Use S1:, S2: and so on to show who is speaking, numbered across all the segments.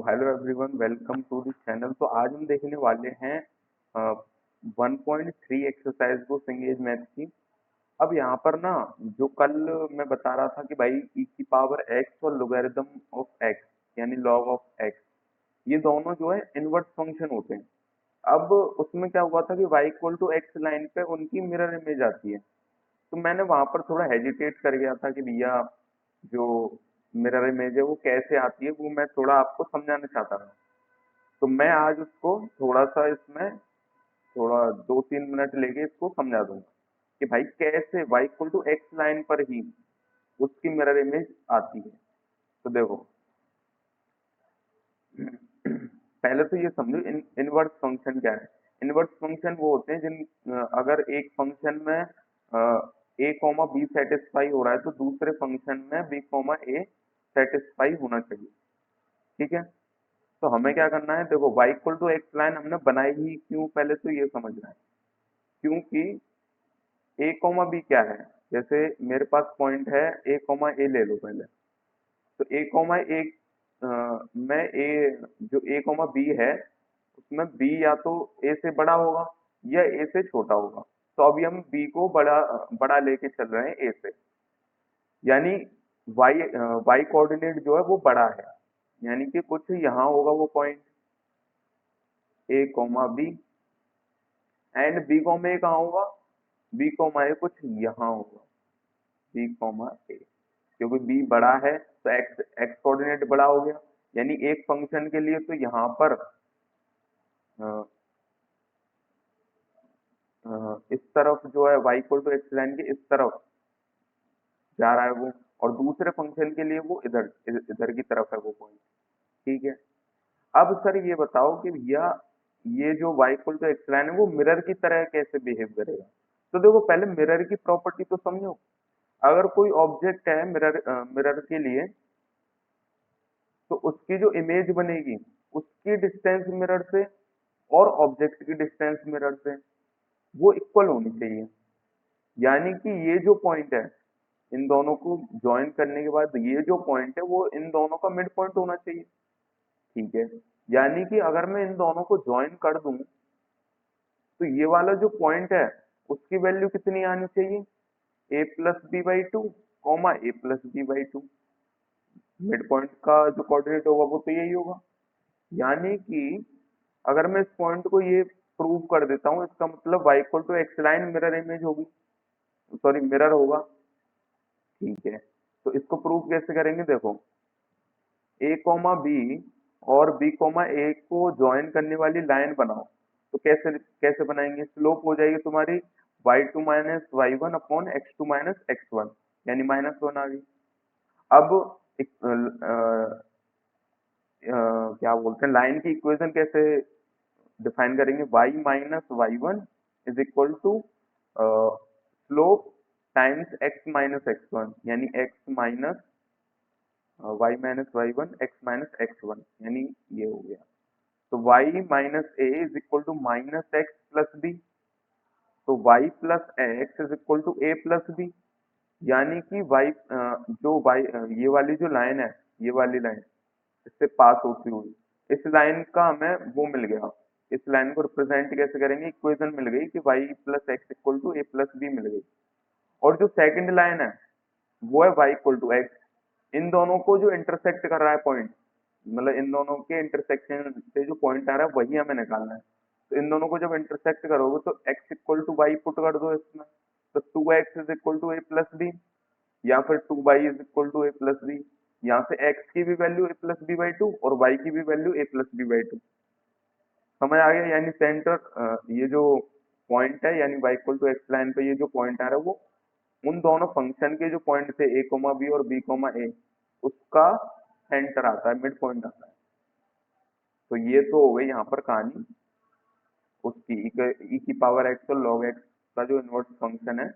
S1: Hello everyone, welcome to this channel. तो आज हम देखने वाले हैं 1.3 एक्सरसाइज बुक इंगेज मैथ की। अब यहाँ पर ना, जो कल मैं बता रहा था कि भाई ई की पावर एक्स और लोगारिथम ऑफ एक्स यानी लॉग ऑफ एक्स, ये दोनों जो है इनवर्स फंक्शन होते हैं। अब उसमें क्या हुआ था कि y equal to X line पे उनकी मिरर इमेज आती है। तो मैंने वहां पर थोड़ा हेजिटेट कर गया था कि भैया जो मिरर इमेज है वो कैसे आती है, वो मैं थोड़ा आपको समझाना चाहता था। तो मैं आज उसको थोड़ा सा इसमें थोड़ा 2-3 मिनट लेके इसको समझा दूंगा कि भाई कैसे y equal to X line पर ही उसकी मिरर इमेज आती है। तो देखो, पहले तो ये समझो इनवर्स फंक्शन क्या है। इनवर्स फंक्शन वो होते हैं अगर एक फंक्शन में ए कॉमा बी सेटिस्फाई हो रहा है तो दूसरे फंक्शन में बी कॉमा ए सेटिस्फाई होना चाहिए। ठीक है। तो हमें क्या करना है, देखो y equal to X line हमने बनाई ही क्यों, पहले तो ये समझना है। क्योंकि ए कॉमा बी क्या है, जैसे मेरे पास पॉइंट है ए कॉमा ए, ले लो पहले। तो ए कॉमा ए में ए, जो ए कॉमा बी है उसमें बी या तो ए से बड़ा होगा या ए से छोटा होगा। तो अभी हम बी को बड़ा बड़ा लेके चल रहे हैं ए से, यानी वाई वाई कोऑर्डिनेट जो है वो बड़ा है, यानी कि कुछ यहाँ होगा वो point A comma B. And B comma A कहाँ होगा, बी कॉमा ए कुछ यहाँ होगा, बी कॉमा ए। क्योंकि बी बड़ा है तो एक्स एक्स कोऑर्डिनेट बड़ा हो गया, यानी एक फंक्शन के लिए तो यहाँ पर अ, इस तरफ जो है y equal to X line के इस तरफ जा रहा है वो, और दूसरे फंक्शन के लिए वो इधर इधर की तरफ है वो पॉइंट। ठीक है। अब सर ये बताओ कि भैया ये जो y equal to X line है वो मिरर की तरह कैसे बिहेव करेगा। तो देखो, पहले मिरर की प्रॉपर्टी तो समझो। अगर कोई ऑब्जेक्ट है मिरर के लिए, तो उसकी जो इमेज बनेगी उसकी डिस्टेंस मिरर से और ऑब्जेक्ट की डिस्टेंस मिरर से वो इक्वल होनी चाहिए। यानी कि ये जो पॉइंट है, इन दोनों को ज्वाइन करने के बाद ये जो पॉइंट है वो इन दोनों का मिड पॉइंट होना चाहिए। ठीक है। यानी कि अगर मैं इन दोनों को ज्वाइन कर दूं तो ये वाला जो पॉइंट है उसकी वैल्यू कितनी आनी चाहिए, A plus B by two comma A plus B by two. Mid point का जो कोऑर्डिनेट होगा वो तो यही होगा। यानी कि अगर मैं इस पॉइंट को ये प्रूव कर देता हूँ, इसका मतलब y equal to X line mirror image होगी, सॉरी मिरर होगा। ठीक है। तो इसको प्रूव कैसे करेंगे, देखो ए कॉमा बी और बी कॉमा ए को ज्वाइन करने वाली लाइन बनाओ। तो कैसे कैसे बनाएंगे, स्लोप हो जाएगी तुम्हारी y2 minus Y one upon x2 minus x1, यानी -1 आ गई। अब एक, क्या बोलते हैं, लाइन की इक्वेशन कैसे डिफाइन करेंगे, y minus Y one is equal to slope times x minus x1, यानी x minus Y minus Y one X minus X one, यानी ये हो गया। तो y minus A is equal to minus X plus B. तो y plus X is equal to A plus B, यानी कि ये वाली जो लाइन है, ये वाली लाइन इससे पास होती हुई, इस लाइन का हमें वो मिल गया। इस लाइन को रिप्रेजेंट कैसे करेंगे, इक्वेशन मिल गई कि y plus X equal to A plus B मिल गई। और जो सेकंड लाइन है वो है y इक्वल टू एक्स। इन दोनों को जो इंटरसेक्ट कर रहा है पॉइंट, मतलब इन दोनों के इंटरसेक्शन से जो पॉइंट आ रहा है वही हमें निकालना है। तो इन दोनों को जब इंटरसेक्ट करोगे तो x equal to Y put कर दो इसमें, तो 2x is equal to A plus B, या फिर 2y is equal to A plus B. यहाँ से x की भी value A plus B by two और y की भी value A plus B by two. समझ आ गया, यानी सेंटर ये जो पॉइंट है, यानी y equal to X line पे ये जो पॉइंट आ रहा है वो उन दोनों फंक्शन के जो पॉइंट थे ए कोमा बी और बी कोमा ए, उसका सेंटर आता है, मिड पॉइंट आता है। तो ये तो हो गई यहाँ पर कहानी उसकी ई की पावर एक्स और लॉग एक्स का जो इनवर्स फंक्शन है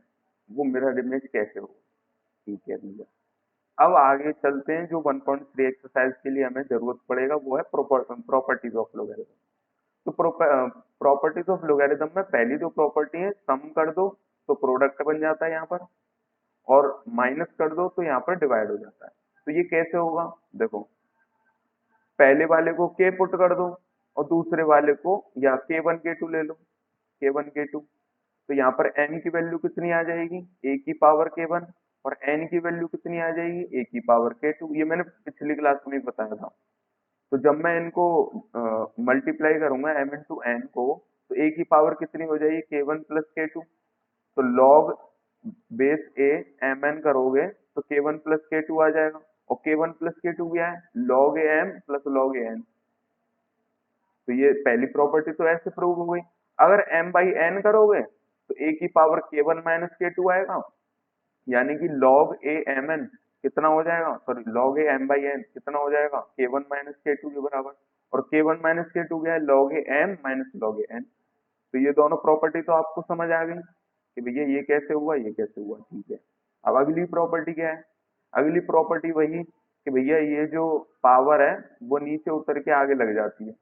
S1: वो मिरर इमेज कैसे हो। ठीक है भैया। अब आगे चलते हैं, जो 1.3 एक्सरसाइज के लिए हमें जरूरत पड़ेगा वो है प्रॉपर्टीज ऑफ लोगरिथम। तो प्रॉपर्टीज ऑफ लोगरिथम में पहली जो प्रॉपर्टी है, सम कर दो तो प्रोडक्ट बन जाता है यहाँ पर, और माइनस कर दो तो यहाँ पर डिवाइड हो जाता है। तो ये कैसे होगा, देखो पहले वाले को k पुट कर दो और दूसरे वाले को या k1 k2 ले लो, k1 k2। तो यहाँ पर n की वैल्यू कितनी आ जाएगी, a की पावर k1, और n की वैल्यू कितनी आ जाएगी, a की पावर k2। ये मैंने पिछली क्लास में बताया था। तो जब मैं इनको मल्टीप्लाई करूंगा m इंटू एन को, तो a की पावर कितनी हो जाएगी, k1 प्लस k2। तो log बेस a mn करोगे तो k1 प्लस k2 आ जाएगा, और k1 प्लस k2 क्या है, log a m plus log a n। तो ये पहली प्रॉपर्टी तो ऐसे प्रूव हो गई। अगर m बाई n करोगे तो a की पावर k1 माइनस k2 आएगा, यानी कि log a mn कितना हो जाएगा, sorry log a m by n कितना हो जाएगा, k1 माइनस k2 के बराबर। और k1 माइनस k2 क्या है, log a m minus log a n। तो ये दोनों प्रॉपर्टी तो आपको समझ आ गई कि भैया ये कैसे हुआ, ये कैसे हुआ, ठीक है। अब अगली प्रॉपर्टी क्या है, अगली प्रॉपर्टी वही कि भैया ये जो पावर है वो नीचे उतर के आगे लग जाती है।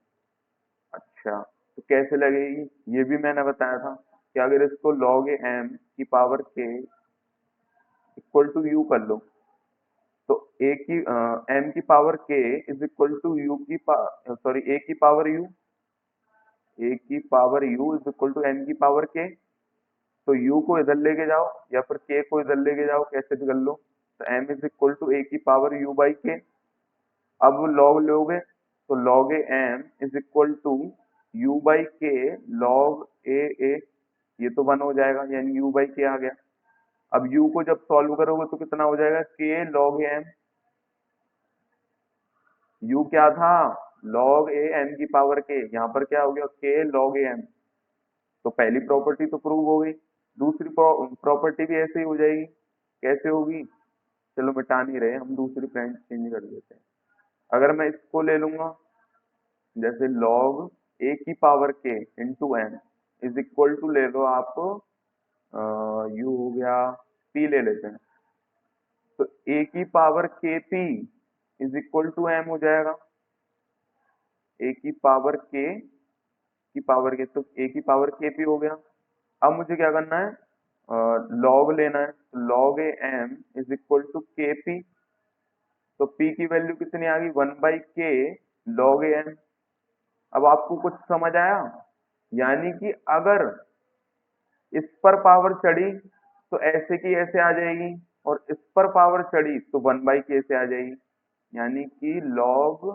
S1: अच्छा, तो कैसे लगेगी, ये भी मैंने बताया था कि अगर इसको log a m की power k equal to u कर लो, तो a की m की power k is equal to u की सॉरी a की पावर u, a की power u is equal to m की पावर k। तो u को इधर लेके जाओ या फिर k को इधर लेके जाओ, कैसे भी कर लो। तो m is equal to a की पावर u बाई k। अब log लोगे तो log a m is equal to u by k log a, ये तो 1 हो जाएगा, यानी u बाई k आ गया। अब u को जब सॉल्व करोगे तो कितना हो जाएगा, k log a m। u क्या था, log a m की पावर k, यहाँ पर क्या हो गया, k log a m। तो पहली प्रॉपर्टी तो प्रूव हो गई। दूसरी प्रॉपर्टी भी ऐसे ही हो जाएगी, कैसे होगी, चलो मिटा नहीं रहे हम, दूसरी फ्रेंड चेंज कर देते हैं। अगर मैं इसको ले लूंगा, जैसे log a की power k into m is equal to, ले लो आप u हो गया, p ले लेते हैं। तो a की power k p is equal to m हो जाएगा, a की पावर k की पावर के, तो a की पावर k p हो गया। अब मुझे क्या करना है, लॉग लेना है, log a m is equal to K P. तो p की वैल्यू कितनी आ गई, 1/k log a m। अब आपको कुछ समझ आया, यानी कि अगर इस पर पावर चढ़ी तो ऐसे की ऐसे आ जाएगी, और इस पर पावर चढ़ी तो 1/k से आ जाएगी। यानी कि log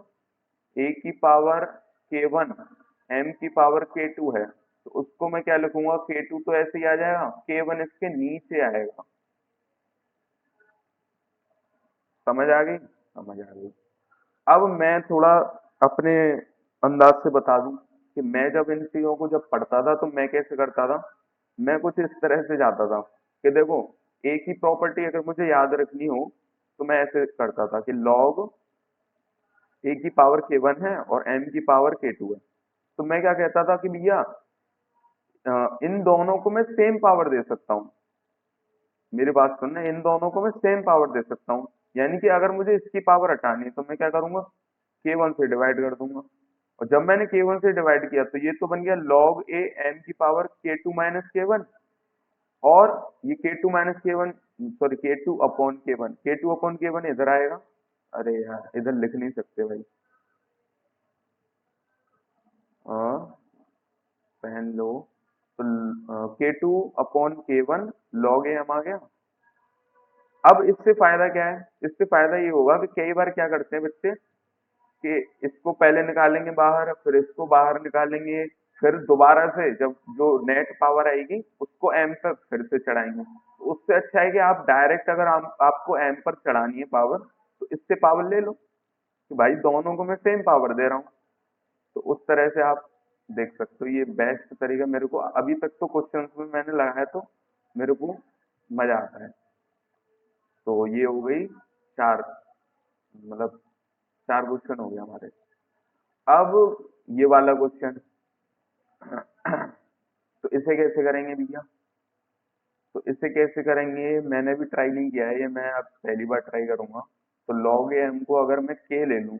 S1: a की पावर k1 m की पावर k2 है, तो उसको मैं क्या लिखूंगा, k2 तो ऐसे ही आ जाएगा, k1 इसके नीचे आएगा। समझ आ गई, समझ आ गई। अब मैं थोड़ा अपने अंदाज से बता दूं कि मैं जब इन चीजों को जब पढ़ता था तो मैं कैसे करता था। मैं कुछ इस तरह से जाता था कि देखो, एक ही प्रॉपर्टी अगर मुझे याद रखनी हो तो मैं ऐसे करता था कि log a की पावर k1 है और m की पावर k2 है। तो मैं क्या कहता था कि भैया इन दोनों को मैं सेम पावर दे सकता हूँ। मेरी बात सुनना, इन दोनों को मैं सेम पावर दे सकता हूँ। यानी कि अगर मुझे इसकी पावर हटानी है तो मैं क्या करूंगा, k1 से डिवाइड कर दूंगा। और जब मैंने k1 से डिवाइड किया तो ये तो बन गया log a m की पावर k2 माइनस k1, और ये k2 minus k1 sorry k2 upon k1, k2 upon k1 इधर आएगा। अरे यार इधर लिख नहीं सकते भाई, पहन लो। तो k2 upon k1 log a m आ गया। अब इससे फायदा क्या है, इससे फायदा ये होगा कि कई बार क्या करते हैं बच्चे कि इसको पहले निकालेंगे बाहर, फिर इसको बाहर निकालेंगे, फिर दोबारा से जब जो नेट पावर आएगी उसको एम पर फिर से चढ़ाएंगे। तो उससे अच्छा है कि आप डायरेक्ट, अगर आपको एम पर चढ़ानी है पावर, तो इससे पावर ले लो कि भाई दोनों को मैं सेम पावर दे रहा हूँ। तो उस तरह से आप देख सकते हो, ये बेस्ट तरीका मेरे को अभी तक तो क्वेश्चंस में मैंने लगाया तो मेरे को मजा आता है। तो ये हो गई चार, मतलब चार क्वेश्चन हो गए हमारे। अब ये वाला क्वेश्चन तो इसे कैसे करेंगे भैया, तो इसे कैसे करेंगे, मैंने भी ट्राई नहीं किया है ये, मैं अब पहली बार ट्राई करूंगा। तो log m को अगर मैं k ले लूं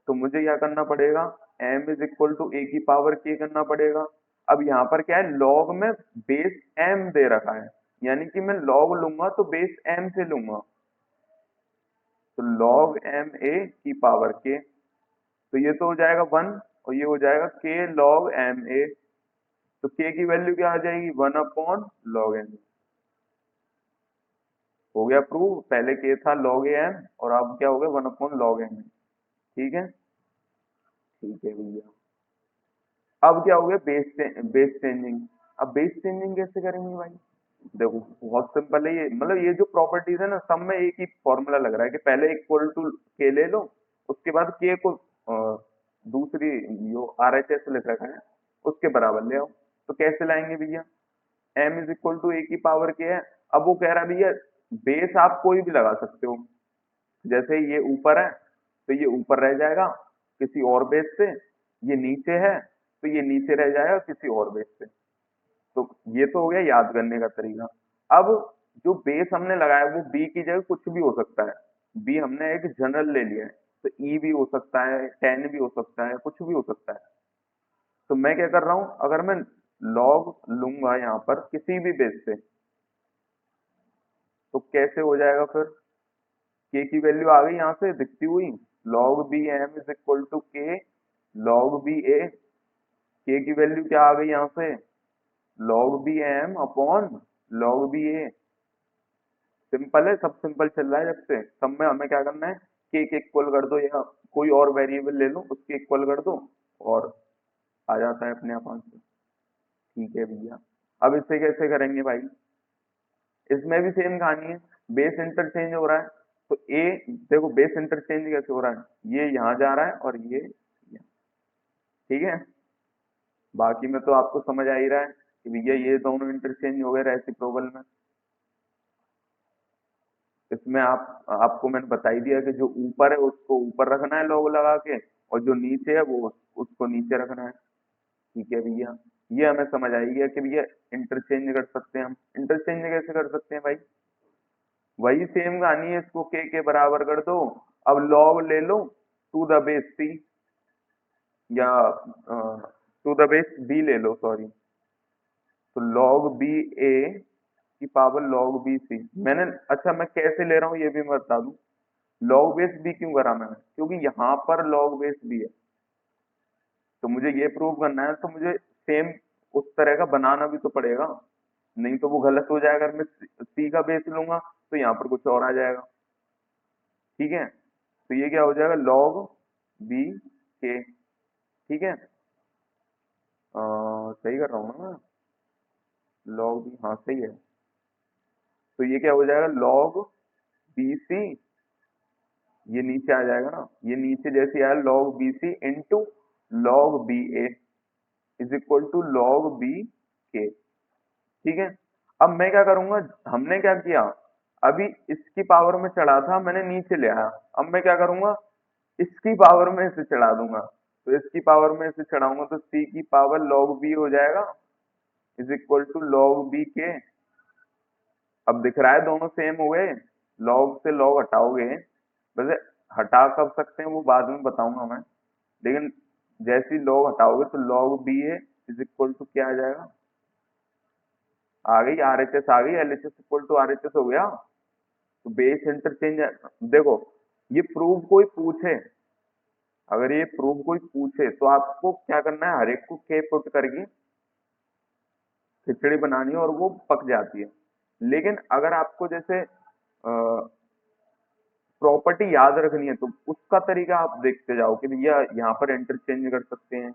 S1: तो मुझे क्या करना पड़ेगा, m is equal to a की पावर k करना पड़ेगा। अब यहाँ पर क्या है, log में बेस m दे रखा है, यानी कि मैं log लूंगा तो बेस m से लूंगा। तो log m a की पावर k, तो ये तो हो जाएगा 1 और ये हो जाएगा k log m a। तो k की वैल्यू क्या आ जाएगी 1 अपॉन log m। हो गया प्रूव, पहले k था log a m और अब क्या हो गया 1 अपॉन log m। ठीक है, ठीक है भैया। अब क्या हो गया बेस चेंजिंग। अब बेस चेंजिंग कैसे करेंगे भाई? देखो बहुत सिंपल है ये, मतलब ये जो प्रॉपर्टीज है ना सब में एक ही फॉर्मूला लग रहा है कि पहले इक्वल टू के ले लो, उसके बाद के को दूसरी जो RHS लिख रखा है उसके बराबर ले आओ। तो कैसे लाएंगे भैया? m इज इक्वल टू ए की पावर के है। अब वो कह रहा है भैया बेस आप कोई भी लगा सकते हो, जैसे ये ऊपर है तो ये ऊपर रह जाएगा किसी और बेस से, ये नीचे है तो ये नीचे रह जाएगा किसी और बेस से। तो ये तो हो गया याद करने का तरीका। अब जो बेस हमने लगाया वो बी की जगह कुछ भी हो सकता है, बी हमने एक जनरल ले लिया है, तो ई भी हो सकता है 10 भी हो सकता है कुछ भी हो सकता है। तो मैं क्या कर रहा हूं, अगर मैं लॉग लूंगा यहाँ पर किसी भी बेस से तो कैसे हो जाएगा फिर? के की वैल्यू आ गई यहाँ से दिखती हुई, log B M is equal to K log B A. K की वैल्यू क्या आ गई यहाँ से log B M upon log B A. Simple है, सब सिंपल चल रहा है जब से। सब में हमें क्या करना है, के इक्वल कर दो या कोई और वेरिएबल ले लो उसके इक्वल कर दो और आ जाता है अपने आप आंसर। ठीक है भैया। अब इससे कैसे करेंगे भाई? इसमें भी सेम कहानी है, बेस इंटरचेंज हो रहा है। तो ए देखो बेस इंटरचेंज कैसे हो रहा है, ये यहाँ जा रहा है और ये यहाँ। ठीक है, बाकी में तो आपको समझ आ ही रहा है कि भैया ये दोनों इंटरचेंज हो गए रेसिप्रोकल में। इसमें आपको मैंने बता ही दिया कि जो ऊपर है उसको ऊपर रखना है लॉग लगा के, और जो नीचे है वो उसको नीचे रखना है। ठीक है भैया, ये हमें समझ आई गया कि भैया इंटरचेंज कर सकते हैं हम। इंटरचेंज कैसे कर सकते हैं भाई? वही सेम कहानी है, इसको के बराबर कर दो। अब लॉग ले लो टू द बेस सी, या टू द बेस बी ले लो सॉरी। तो log बी ए की पावर log बी सी मैंने, अच्छा मैं कैसे ले रहा हूँ ये भी मैं बता दूं। log बेस बी क्यों करा मैंने? क्योंकि यहाँ पर log बेस बी है, तो मुझे ये प्रूव करना है तो मुझे सेम उस तरह का बनाना भी तो पड़ेगा, नहीं तो वो गलत हो जाएगा। अगर मैं सी का बेस लूंगा तो यहाँ पर कुछ और आ जाएगा। ठीक है, तो ये क्या हो जाएगा log बी के। ठीक है, सही कर रहा हूँ ना मैं? log बी, हाँ सही है। तो ये क्या हो जाएगा log बी सी, ये नीचे आ जाएगा ना, ये नीचे जैसे आया log B C into log B A is equal to log B K. ठीक है, अब मैं क्या करूंगा, हमने क्या किया, अभी इसकी पावर में चढ़ा था मैंने नीचे ले आया, अब मैं क्या करूंगा इसकी पावर में इसे चढ़ा दूंगा। तो इसकी पावर में इसे चढ़ाऊंगा तो सी की पावर log बी हो जाएगा is equal to log B K. अब दिख रहा है दोनों सेम हुए, log से log हटाओगे, वैसे हटा कब सकते हैं वो बाद में बताऊंगा मैं, लेकिन जैसे ही log हटाओगे तो log B A is equal to क्या आ जाएगा, आ गई RHS आ गई, LHS इक्वल टू RHS हो गया। तो बेस इंटरचेंज, देखो ये प्रूव कोई पूछे, अगर ये प्रूव कोई पूछे तो आपको क्या करना है, हर एक को के पुट करके खिचड़ी बनानी है और वो पक जाती है। लेकिन अगर आपको जैसे प्रॉपर्टी याद रखनी है तो उसका तरीका आप देखते जाओ कि भैया यहाँ पर इंटरचेंज कर सकते हैं,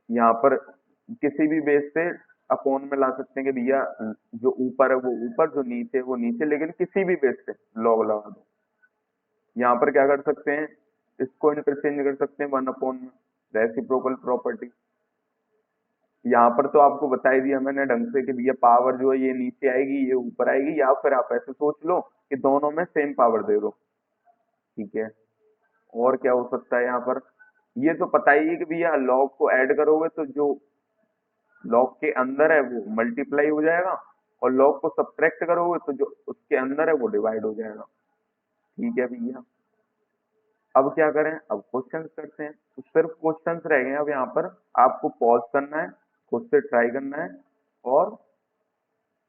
S1: यहाँ पर किसी भी बेस से अपॉन में ला सकते हैं कि भैया जो ऊपर है वो ऊपर, जो नीचे है वो नीचे, लेकिन किसी भी बेस से लॉग लगा दो। यहाँ पर क्या कर सकते हैं, इसको इंटरचेंज कर सकते हैं 1 अपॉन में, रेसिप्रोकल प्रॉपर्टी। यहाँ पर तो आपको बता ही दिया मैंने ढंग से कि भैया पावर जो है ये नीचे आएगी ये ऊपर आएगी, या फिर आप ऐसे सोच लो कि दोनों में सेम पावर दे दो। ठीक है, और क्या हो सकता है यहाँ पर, ये तो पता ही है कि भैया लॉग को ऐड करोगे तो जो लॉग के अंदर है वो मल्टीप्लाई हो जाएगा, और लॉग को सब्ट्रैक्ट करोगे तो जो उसके अंदर है वो डिवाइड हो जाएगा। ठीक है भैया, अब क्या करें, अब क्वेश्चंस करते हैं। तो सिर्फ क्वेश्चंस रह गए अब यहाँ पर, आपको पॉज करना है, खुद से ट्राई करना है, और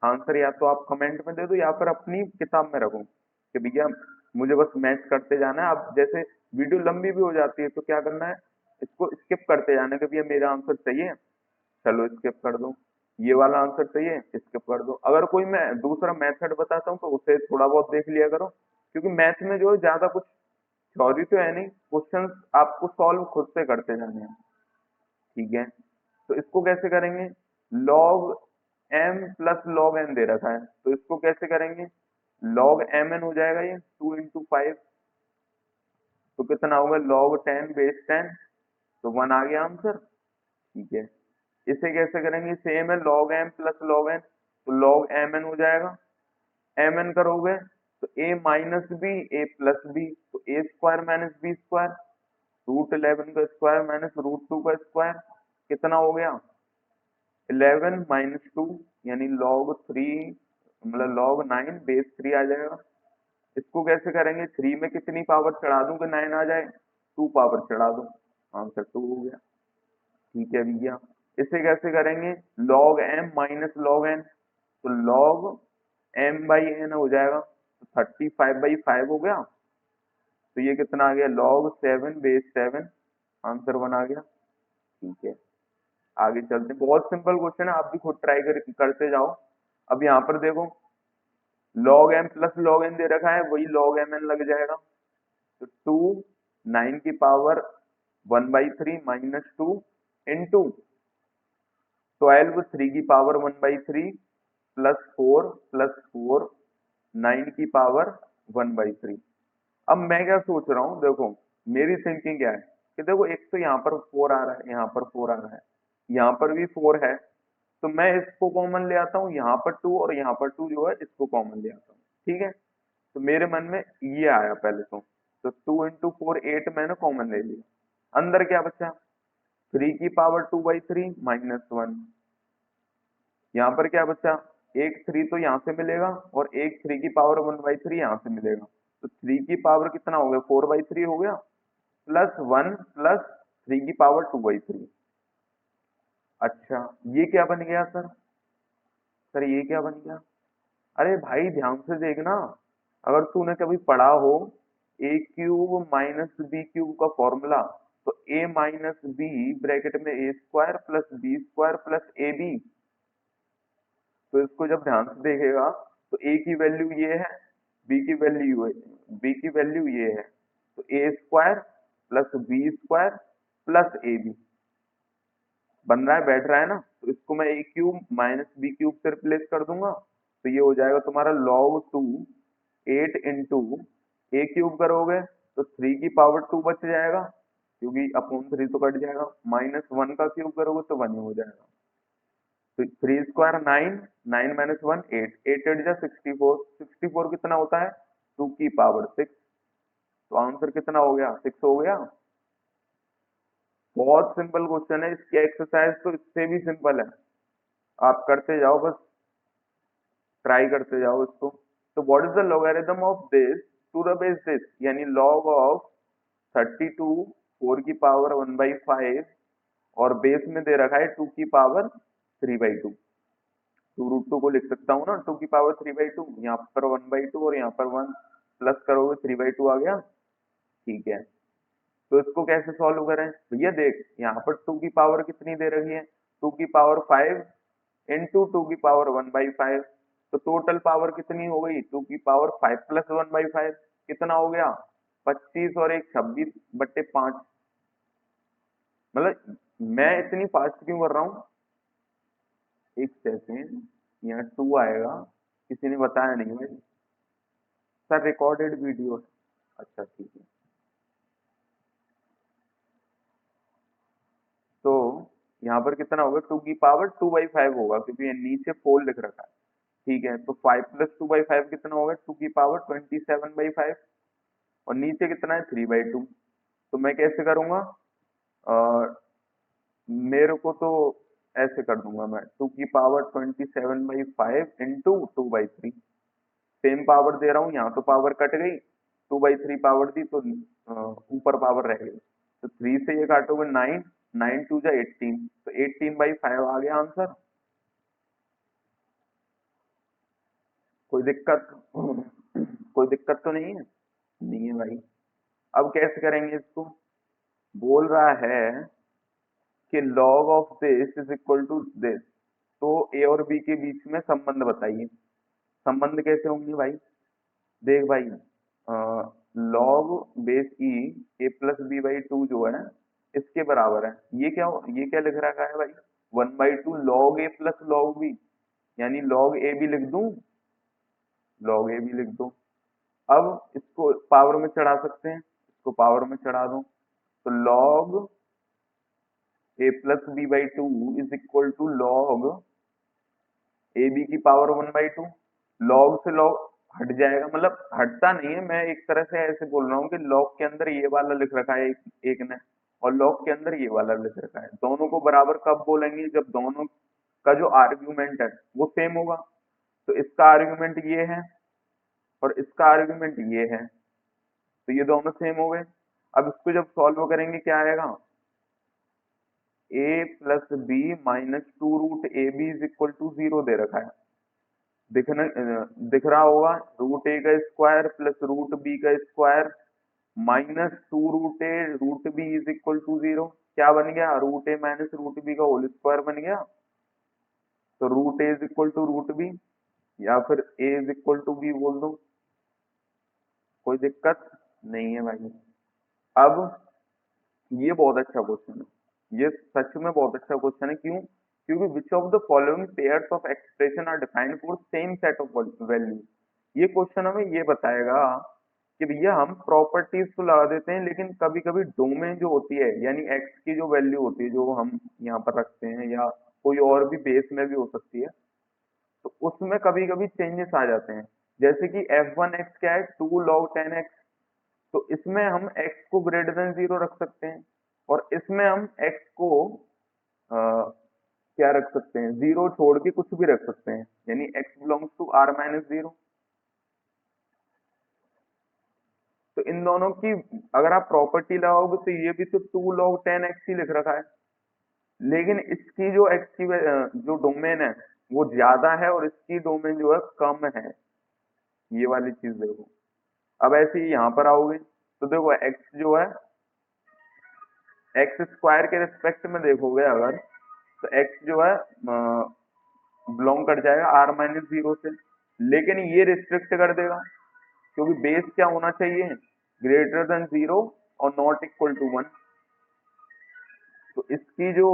S1: आंसर या तो आप कमेंट में दे दो या फिर अपनी किताब में रखो कि भैया मुझे बस मैच करते जाना है। अब जैसे वीडियो लंबी भी हो जाती है, तो क्या करना है, इसको स्किप करते जाना कि भैया मेरा आंसर सही है, चलो स्किप कर दो, ये वाला आंसर सही है, स्किप कर दो। अगर कोई मैं दूसरा मेथड बताता हूँ तो उसे थोड़ा बहुत देख लिया करो, क्योंकि मैथ में जो है ज्यादा कुछ थ्योरी तो है नहीं, क्वेश्चंस आपको सॉल्व खुद से करते जाने हैं। ठीक है, तो इसको कैसे करेंगे, log m plus log n दे रखा है, तो इसको कैसे करेंगे, log mn हो जाएगा ये 2 into 5, तो कितना होगा log 10 बेस 10, तो 1 आ गया आंसर। ठीक है, इसे कैसे करेंगे, सेम है log m plus log n, तो log mn हो जाएगा, mn करोगे तो a minus B A plus B, तो A square minus B square, root 11 का स्क्वायर माइनस रूट 2 का स्क्वायर, कितना हो गया 11 - 2, यानी log 3 मतलब log 9 बेस 3 आ जाएगा। इसको कैसे करेंगे, 3 में कितनी पावर चढ़ा दूं कि 9 आ जाए, 2 पावर चढ़ा दूं, आंसर 2 हो गया। ठीक है भैया, इसे कैसे करेंगे, log m minus log n, तो log m बाई n हो जाएगा, तो 35/5 हो गया, तो ये कितना आ गया log 7 बेस 7, आंसर 1 आ गया। ठीक है, आगे चलते हैं, बहुत सिंपल क्वेश्चन है, आप भी खुद ट्राई करते जाओ। अब यहाँ पर देखो log m plus log n दे रखा है, वही log mn लग जाएगा, तो 2 9 की पावर 1/3 -2 इंटू 12 3 की पावर 1/3 +4 9 की पावर 1/3। अब मैं क्या सोच रहा हूँ, देखो मेरी थिंकिंग क्या है कि देखो एक तो यहाँ पर 4 आ रहा है, यहाँ पर 4 आ रहा है, यहाँ पर भी 4 है, तो मैं इसको कॉमन ले आता हूँ, यहाँ पर 2 और यहाँ पर 2 जो है इसको कॉमन ले आता हूँ। ठीक है, तो मेरे मन में ये आया पहले तो 2 into 4 8 मैंने कॉमन ले लिया, अंदर क्या बचा 3 की पावर 2/3 -1, यहाँ पर क्या बचा एक 3 तो यहाँ से मिलेगा और एक 3 की पावर 1/3 यहाँ से मिलेगा, तो 3 की पावर कितना हो गया 4/3 हो गया, +1 प्लस 3 की पावर 2/3। अच्छा, ये क्या बन गया सर, ये क्या बन गया, अरे भाई ध्यान से देखना, अगर तूने कभी पढ़ा हो A cube minus B cube का फॉर्मूला, तो ए माइनस बी ब्रैकेट में A square plus B square plus A B, तो इसको जब ध्यान से देखेगा तो ए की वैल्यू ये है, बी की वैल्यू है, बी की वैल्यू ये है, तो A square plus B square plus A B बन रहा है, बैठ रहा है ना, तो इसको मैं ए क्यूब माइनस बी क्यूब से रिप्लेस कर दूंगा, तो ये हो जाएगा तुम्हारा log 2 8 इंटू ए क्यूब करोगे तो 3 की पावर 2 बच जाएगा, क्योंकि अपॉन 3 तो कट जाएगा, -1 का क्यूब करोगे तो 1 ही हो जाएगा, तो 3 स्क्वायर 9, 9 - 1 8, 8 8 जा 64, 64 कितना होता है 2 की पावर 6, तो आंसर कितना हो गया 6 हो गया। बहुत सिंपल क्वेश्चन है, इसकी एक्सरसाइज तो इससे भी सिंपल है, आप करते जाओ बस, ट्राई करते जाओ इसको। तो what is the logarithm of this to the base this, यानी log ऑफ 32 4 की पावर 1/5 और बेस में दे रखा है 2 की पावर 3/2, टू रूट 2 को लिख सकता हूँ ना 2 की पावर 3/2, यहाँ पर 1/2 और यहाँ पर 1 प्लस करोगे 3/2 आ गया। ठीक है, तो इसको कैसे सॉल्व करें भैया, देख यहाँ पर 2 की पावर कितनी दे रखी है 2 की पावर 5 इंटू 2 की पावर 1/5, तो टोटल पावर कितनी हो गई 2 की पावर 5 प्लस 1/5, कितना हो गया 25 और एक 26/5। मतलब मैं इतनी फास्ट क्यों कर रहा हूँ, एक सेकेंड, यहाँ 2 आएगा, किसी ने बताया नहीं भाई, सर रिकॉर्डेड वीडियो है, अच्छा ठीक है, तो यहाँ पर कितना होगा 2 की पावर 2/5 होगा, क्योंकि ये नीचे 4 लिख रखा है। ठीक है, तो 5 प्लस 2/5 कितना होगा 2 की पावर 27/5, और नीचे कितना है 3/2, तो मैं कैसे करूंगा, अ, मेरे को तो ऐसे कर दूंगा मैं 2 की पावर 27/5 इंटू 2/3, सेम पावर दे रहा हूँ, यहाँ तो पावर कट गई, 2/3 पावर दी तो ऊपर पावर रह गई, तो 3 से ये काटोगे 9, 9 2 जा 18, तो 18/5 आ गया आंसर। कोई दिक्कत कोई दिक्कत तो नहीं है, नहीं है भाई। अब कैसे करेंगे इसको? बोल रहा है कि log of this is equal to this, तो ए और बी के बीच में संबंध बताइए। संबंध कैसे होंगे भाई? देख भाई, log base E A plus B by two जो है इसके बराबर है। ये क्या लिख रखा है भाई? 1/2 लॉग ए प्लस लॉग बी, यानी लॉग ए भी लिख दूं, लॉग ए भी लिख दो। अब इसको पावर में चढ़ा सकते हैं, इसको पावर में चढ़ा दो, तो log A plus B by two is equal to log A B की पावर 1/2। लॉग से लॉग हट जाएगा, मतलब हटता नहीं है, मैं एक तरह से ऐसे बोल रहा हूँ कि लॉग के अंदर ये वाला लिख रखा है एक ने, और लॉग के अंदर ये वाला लिख रखा है। दोनों को बराबर कब बोलेंगे? जब दोनों का जो आर्ग्यूमेंट है वो सेम होगा। तो इसका आर्ग्यूमेंट ये है और इसका आर्ग्यूमेंट ये है, तो ये दोनों सेम हो गए। अब इसको जब सॉल्व करेंगे क्या आएगा? A plus B minus two root A B is equal to 0 दे रखा है, दिख रहा होगा। रूट ए का स्क्वायर प्लस रूट बी का square minus two root A root B is equal to 0। क्या बन गया? Root A minus root B का होल स्क्वायर बन गया। तो root A is equal to root B, या फिर A is equal to B बोल दो, कोई दिक्कत नहीं है भाई। अब ये बहुत अच्छा क्वेश्चन है, ये सच में बहुत अच्छा क्वेश्चन है। क्यों? क्योंकि which of the following pairs of expression are defined for same set of value. ये क्वेश्चन हमें ये बताएगा कि भैया हम प्रॉपर्टीज तो लगा देते हैं, लेकिन कभी कभी डोमेन जो होती है, यानी एक्स की जो वैल्यू होती है जो हम यहाँ पर रखते हैं, या कोई और भी बेस में भी हो सकती है, तो उसमें कभी कभी चेंजेस आ जाते हैं। जैसे कि f1x क्या है? 2 log 10x, तो इसमें हम x को ग्रेटर देन 0 रख सकते हैं, और इसमें हम x को क्या रख सकते हैं? 0 छोड़ के कुछ भी रख सकते हैं, यानी x बिलोंग्स टू r-0। तो इन दोनों की अगर आप प्रॉपर्टी लगाओगे तो ये भी तो 2 log 10x ही लिख रखा है, लेकिन इसकी जो x की जो डोमेन है वो ज्यादा है, और इसकी डोमेन जो है कम है। ये वाली चीज देखो। अब ऐसे ही यहाँ पर आओगे तो देखो x जो है, एक्स स्क्वायर के रिस्पेक्ट में देखोगे अगर, तो x जो है बिलोंग कर जाएगा r-0 से, लेकिन ये रिस्ट्रिक्ट कर देगा, क्योंकि बेस क्या होना चाहिए? ग्रेटर देन 0 और नॉट इक्वल टू 1। तो इसकी जो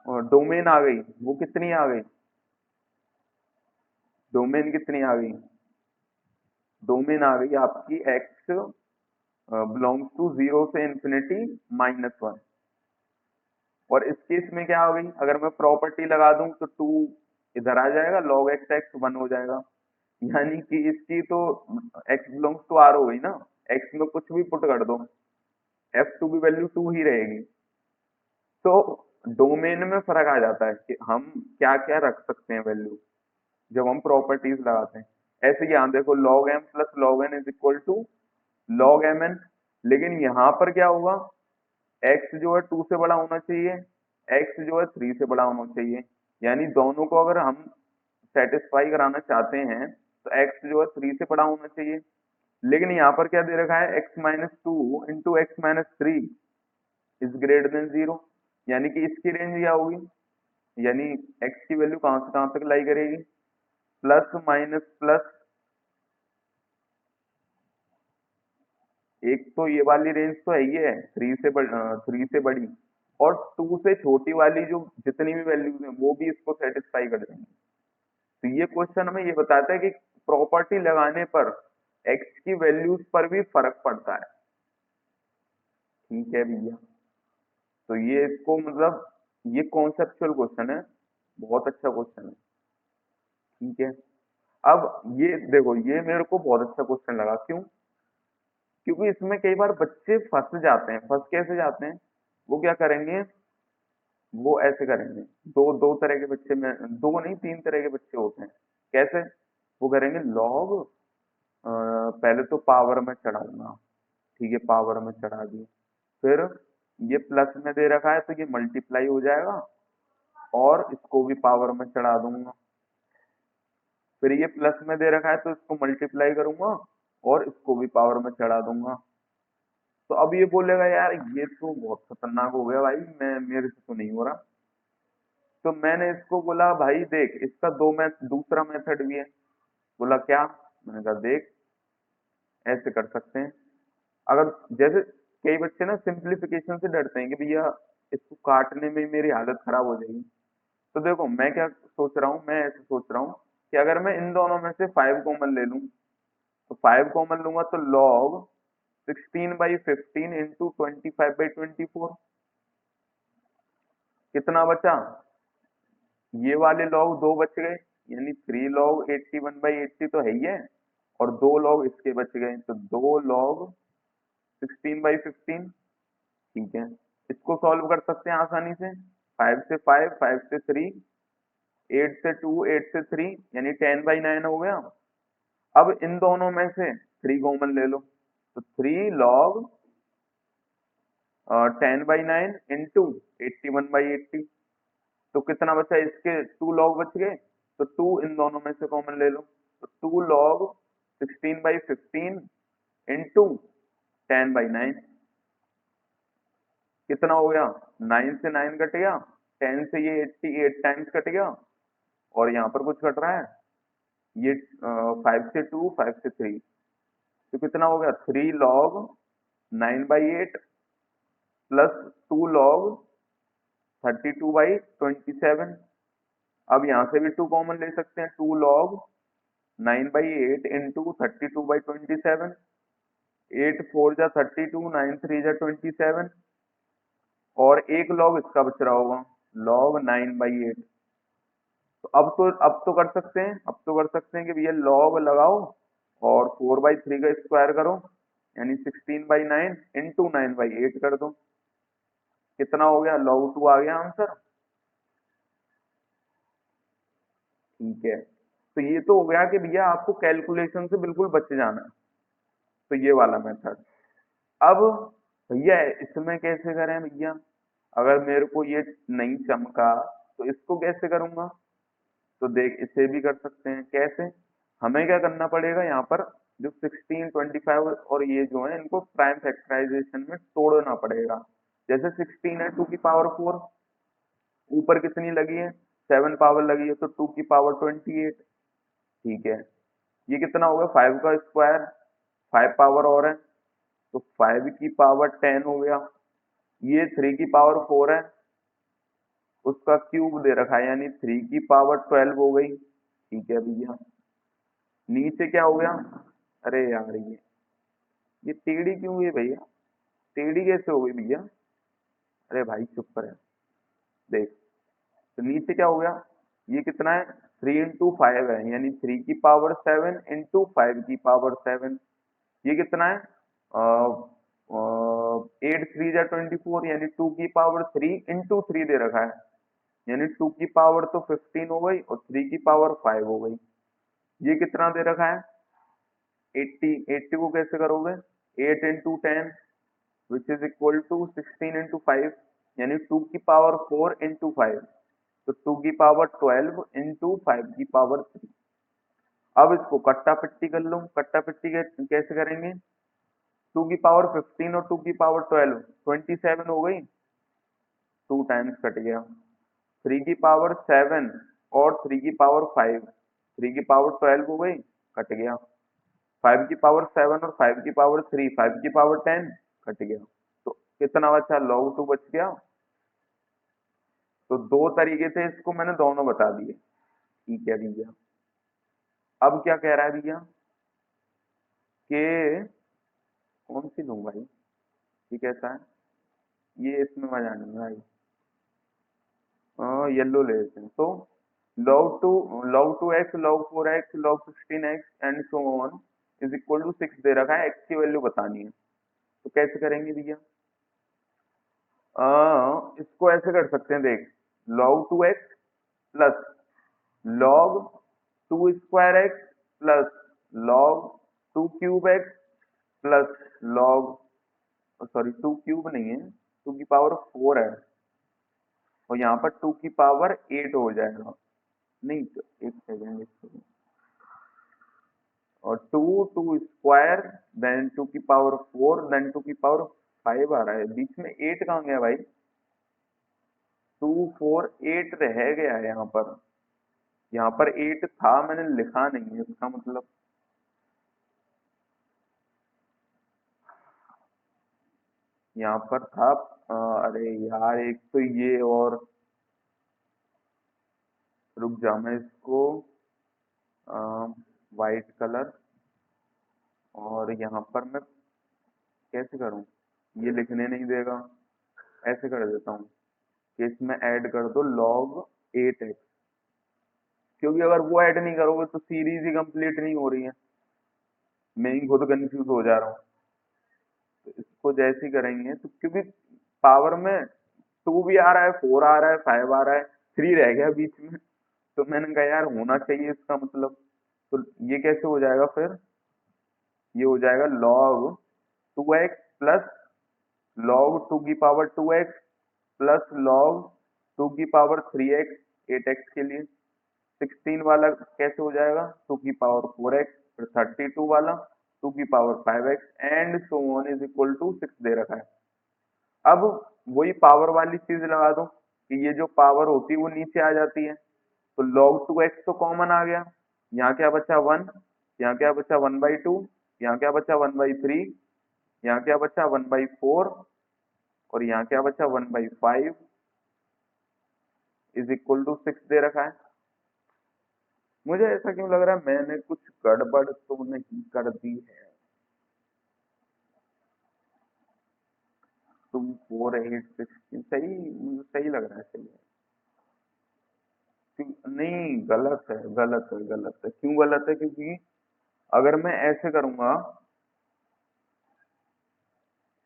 S1: डोमेन आ गई वो कितनी आ गई? डोमेन कितनी आ गई? डोमेन आ गई आपकी x बिलोंग्स टू 0 से इंफिनिटी -1। और इस केस में क्या हो गई? अगर मैं प्रॉपर्टी लगा दूं तो 2 इधर आ जाएगा, log x 1 हो जाएगा, यानी कि इसकी तो x बिलोंग्स टू r हो गई ना। x में कुछ भी पुट कर दो, f2 की वैल्यू 2 ही रहेगी। तो डोमेन में फर्क आ जाता है कि हम क्या क्या रख सकते हैं वैल्यू जब हम प्रॉपर्टीज लगाते हैं। ऐसे यहाँ देखो log m plus log n is equal to log mn, लेकिन यहाँ पर क्या होगा? x जो है 2 से बड़ा होना चाहिए, x जो है 3 से बड़ा होना चाहिए, यानी दोनों को अगर हम सेटिस्फाई कराना चाहते हैं तो x जो है 3 से बड़ा होना चाहिए। लेकिन यहाँ पर क्या दे रखा है? x-2 into x-3 is greater than 0, यानी कि इसकी रेंज क्या होगी? यानी x की वैल्यू कहाँ से कहाँ तक लाई करेगी? प्लस माइनस प्लस, एक तो ये वाली रेंज तो है ही है, 3 से बड़ी, और 2 से छोटी वाली जो जितनी भी वैल्यूज हैं वो भी इसको सेटिस्फाई कर देंगे। तो ये क्वेश्चन हमें ये बताता है कि प्रॉपर्टी लगाने पर x की वैल्यूज पर भी फर्क पड़ता है। ठीक है भैया, तो ये इसको मतलब ये कॉन्सेप्चुअल क्वेश्चन है, बहुत अच्छा क्वेश्चन है। ठीक है, अब ये देखो, ये मेरे को बहुत अच्छा क्वेश्चन लगा। क्यों? क्योंकि इसमें कई बार बच्चे फंस जाते हैं। फंस कैसे जाते हैं? वो क्या करेंगे? वो ऐसे करेंगे, दो दो तरह के बच्चे में, दो नहीं 3 तरह के बच्चे होते हैं। कैसे? वो करेंगे लॉग, पहले तो पावर में चढ़ाऊंगा, ठीक है, पावर में चढ़ा दिए, फिर ये प्लस में दे रखा है तो ये मल्टीप्लाई हो जाएगा, और इसको भी पावर में चढ़ा दूंगा। फिर ये प्लस में दे रखा है तो इसको मल्टीप्लाई करूंगा और इसको भी पावर में चढ़ा दूंगा। तो अब ये बोलेगा यार ये तो बहुत खतरनाक हो गया भाई, मैं मेरे से तो नहीं हो रहा। तो मैंने इसको बोला भाई देख इसका दूसरा मेथड भी है। बोला क्या? मैंने कहा देख ऐसे कर सकते हैं। अगर जैसे कई बच्चे ना सिंप्लीफिकेशन से डरते हैं कि भैया इसको काटने में मेरी हालत खराब हो जाएगी। तो देखो मैं क्या सोच रहा हूँ, मैं ऐसे सोच रहा हूँ कि अगर मैं इन दोनों में से 5 कॉमन ले लूं, तो 5 कॉमन लूंगा तो log 16/15 इंटू 25/24 कितना बचा? ये वाले log दो बच गए, यानी 3 log 81/80 तो है ही है, और दो log इसके बच गए, तो 2 log 16/15। ठीक है, इसको सॉल्व कर सकते हैं आसानी से। 5 से 5, 5 से 3, 8 से 2, 8 से 3, यानी 10/9 हो गया। अब इन दोनों में से 3 कॉमन ले लो, तो 3 log 10/9 इंटू 81/80, तो कितना बचा? इसके 2 log बच गए, तो 2 इन दोनों में से कॉमन ले लो, तो 2 log 16/15 इंटू 10/9 कितना हो गया? 9 से 9 कट गया, 10 से ये 88 टाइम्स कट गया, और यहाँ पर कुछ कट रहा है, ये 5 से 2, 5 से 3, तो कितना हो गया? 3 log 9/8 प्लस 2 log 32/27। अब यहाँ से भी 2 कॉमन ले सकते हैं, 2 log 9/8 इंटू 32/27, 8 4 जा 32, 9 3 जा 27, और एक log इसका बच रहा होगा, log 9/8। तो अब तो कर सकते हैं, अब तो कर सकते हैं कि भैया log लगाओ और 4/3 का स्क्वायर करो, यानी 16/9 इंटू 9/8 कर दो, कितना हो गया? log 2 आ गया आंसर। ठीक है, तो ये तो हो गया कि भैया आपको कैलकुलेशन से बिल्कुल बच जाना है, तो ये वाला मेथड। अब भैया इसमें कैसे करें भैया? अगर मेरे को ये नहीं चमका तो इसको कैसे करूंगा? तो देख इसे भी कर सकते हैं। कैसे? हमें क्या करना पड़ेगा, यहाँ पर जो 16, 25 और ये जो है इनको प्राइम फैक्टराइजेशन में तोड़ना पड़ेगा। जैसे 16 है 2 की पावर 4, ऊपर कितनी लगी है? 7 पावर लगी है, तो 2 की पावर 28। ठीक है, ये कितना हो गया? 5 का स्क्वायर, 5 पावर और है, तो 5 की पावर 10 हो गया। ये 3 की पावर 4 है, उसका क्यूब दे रखा है, यानी 3 की पावर 12 हो गई। ठीक है भैया, नीचे क्या हो गया? अरे यार ये टेढ़ी क्यों हुई भैया? टेढ़ी कैसे हो गई भैया? अरे भाई चुप कर। देख, तो नीचे क्या हो गया? ये कितना है? 3 into 5 है, यानी 3 की पावर 7 इंटू 5 की पावर 7। ये कितना है? 8 3 जा 24, यानी 2 की पावर 3 इंटू 3 दे रखा है, यानी 2 की पावर तो 15 हो गई और 3 की पावर 5 हो गई। ये कितना दे रखा है? 80। 80 को कैसे करोगे? 8 into 10 which is equal to 16 into 5, यानी 2 की पावर 4 इंटू 5, तो 2 की पावर 12 इंटू 5 की पावर 3। अब इसको कट्टा पिट्टी कर लो। कट्टा पिट्टी कैसे करेंगे? 2 की पावर 15 और 2 की पावर 12, 27 हो गई, 2 टाइम्स कट गया। 3 की पावर 7 और 3 की पावर 5, 3 की पावर 12 हो गई, कट गया। 5 की पावर 7 और 5 की पावर 3, 5 की पावर 10 कट गया, तो कितना बचा? log 2 बच गया। तो दो तरीके से इसको मैंने दोनों बता दिए। ठीक है भैया, अब क्या कह रहा है भैया कि कौन सी लूं भाई? ये कैसा है? ये इसमें मजा नहीं भाई, येलो ले लेते हैं। तो log 2x, log 4x, log 16x and so on is equal to 6 दे रखा है, x की वैल्यू बतानी है। तो कैसे करेंगे भैया? इसको ऐसे कर सकते हैं, देख, log 2x plus log 2 square x plus log 2 cube x plus log, sorry 2 cube नहीं है, 2 की पावर 4 है, और यहाँ पर 2 की पावर 8 हो जाएगा। नहीं तो एक सेकेंड, और टू स्क्वायर, देन 2 की पावर 4, देन 2 की पावर 5 आ रहा है। बीच में 8 कहाँ गया भाई? 2 4 8 रह गया है यहाँ पर। यहाँ पर 8 था, मैंने लिखा नहीं है, इसका मतलब यहाँ पर था। अरे यार, एक तो ये, और रुक जा, मैं इसको वाइट कलर, और यहाँ पर मैं कैसे करूँ? ये लिखने नहीं देगा। ऐसे कर देता हूँ कि इसमें ऐड कर दो log 8x, क्योंकि अगर वो ऐड नहीं करोगे तो सीरीज ही कंप्लीट नहीं हो रही है। मैं ही खुद कंफ्यूज हो जा रहा हूँ। तो इसको जैसे ही करेंगे तो, क्योंकि पावर में 2 भी आ रहा है, 4 आ रहा है, 5 आ रहा है, 3 रह गया बीच में। तो मैंने कहा यार होना चाहिए इसका मतलब। तो ये कैसे हो जाएगा फिर? ये हो जाएगा log 2x प्लस log 2 की पावर 2x प्लस log 2 की पावर 3x, 8x के लिए। 16 वाला कैसे हो जाएगा? 2 की पावर 4x, फिर 32 वाला 2 की power 5x, and so on is equal to 6 दे रखा है। अब वही पावर वाली चीज लगा दो कि ये जो पावर होती है वो नीचे आ जाती है। तो log 2x तो कॉमन आ गया। यहाँ क्या बचा? 1। यहाँ क्या बचा? 1/2। यहाँ क्या बचा? 1/3। यहाँ क्या बचा? 1/4। और यहाँ क्या बचा? 1/5 इज इक्वल टू 6 दे रखा है। मुझे ऐसा क्यों लग रहा है मैंने कुछ गड़बड़ तो नहीं कर दी है? 2 4 8 16 सही, मुझे सही लग रहा है, सही है। नहीं, गलत है, गलत है, गलत है। क्यों गलत है? क्योंकि अगर मैं ऐसे करूंगा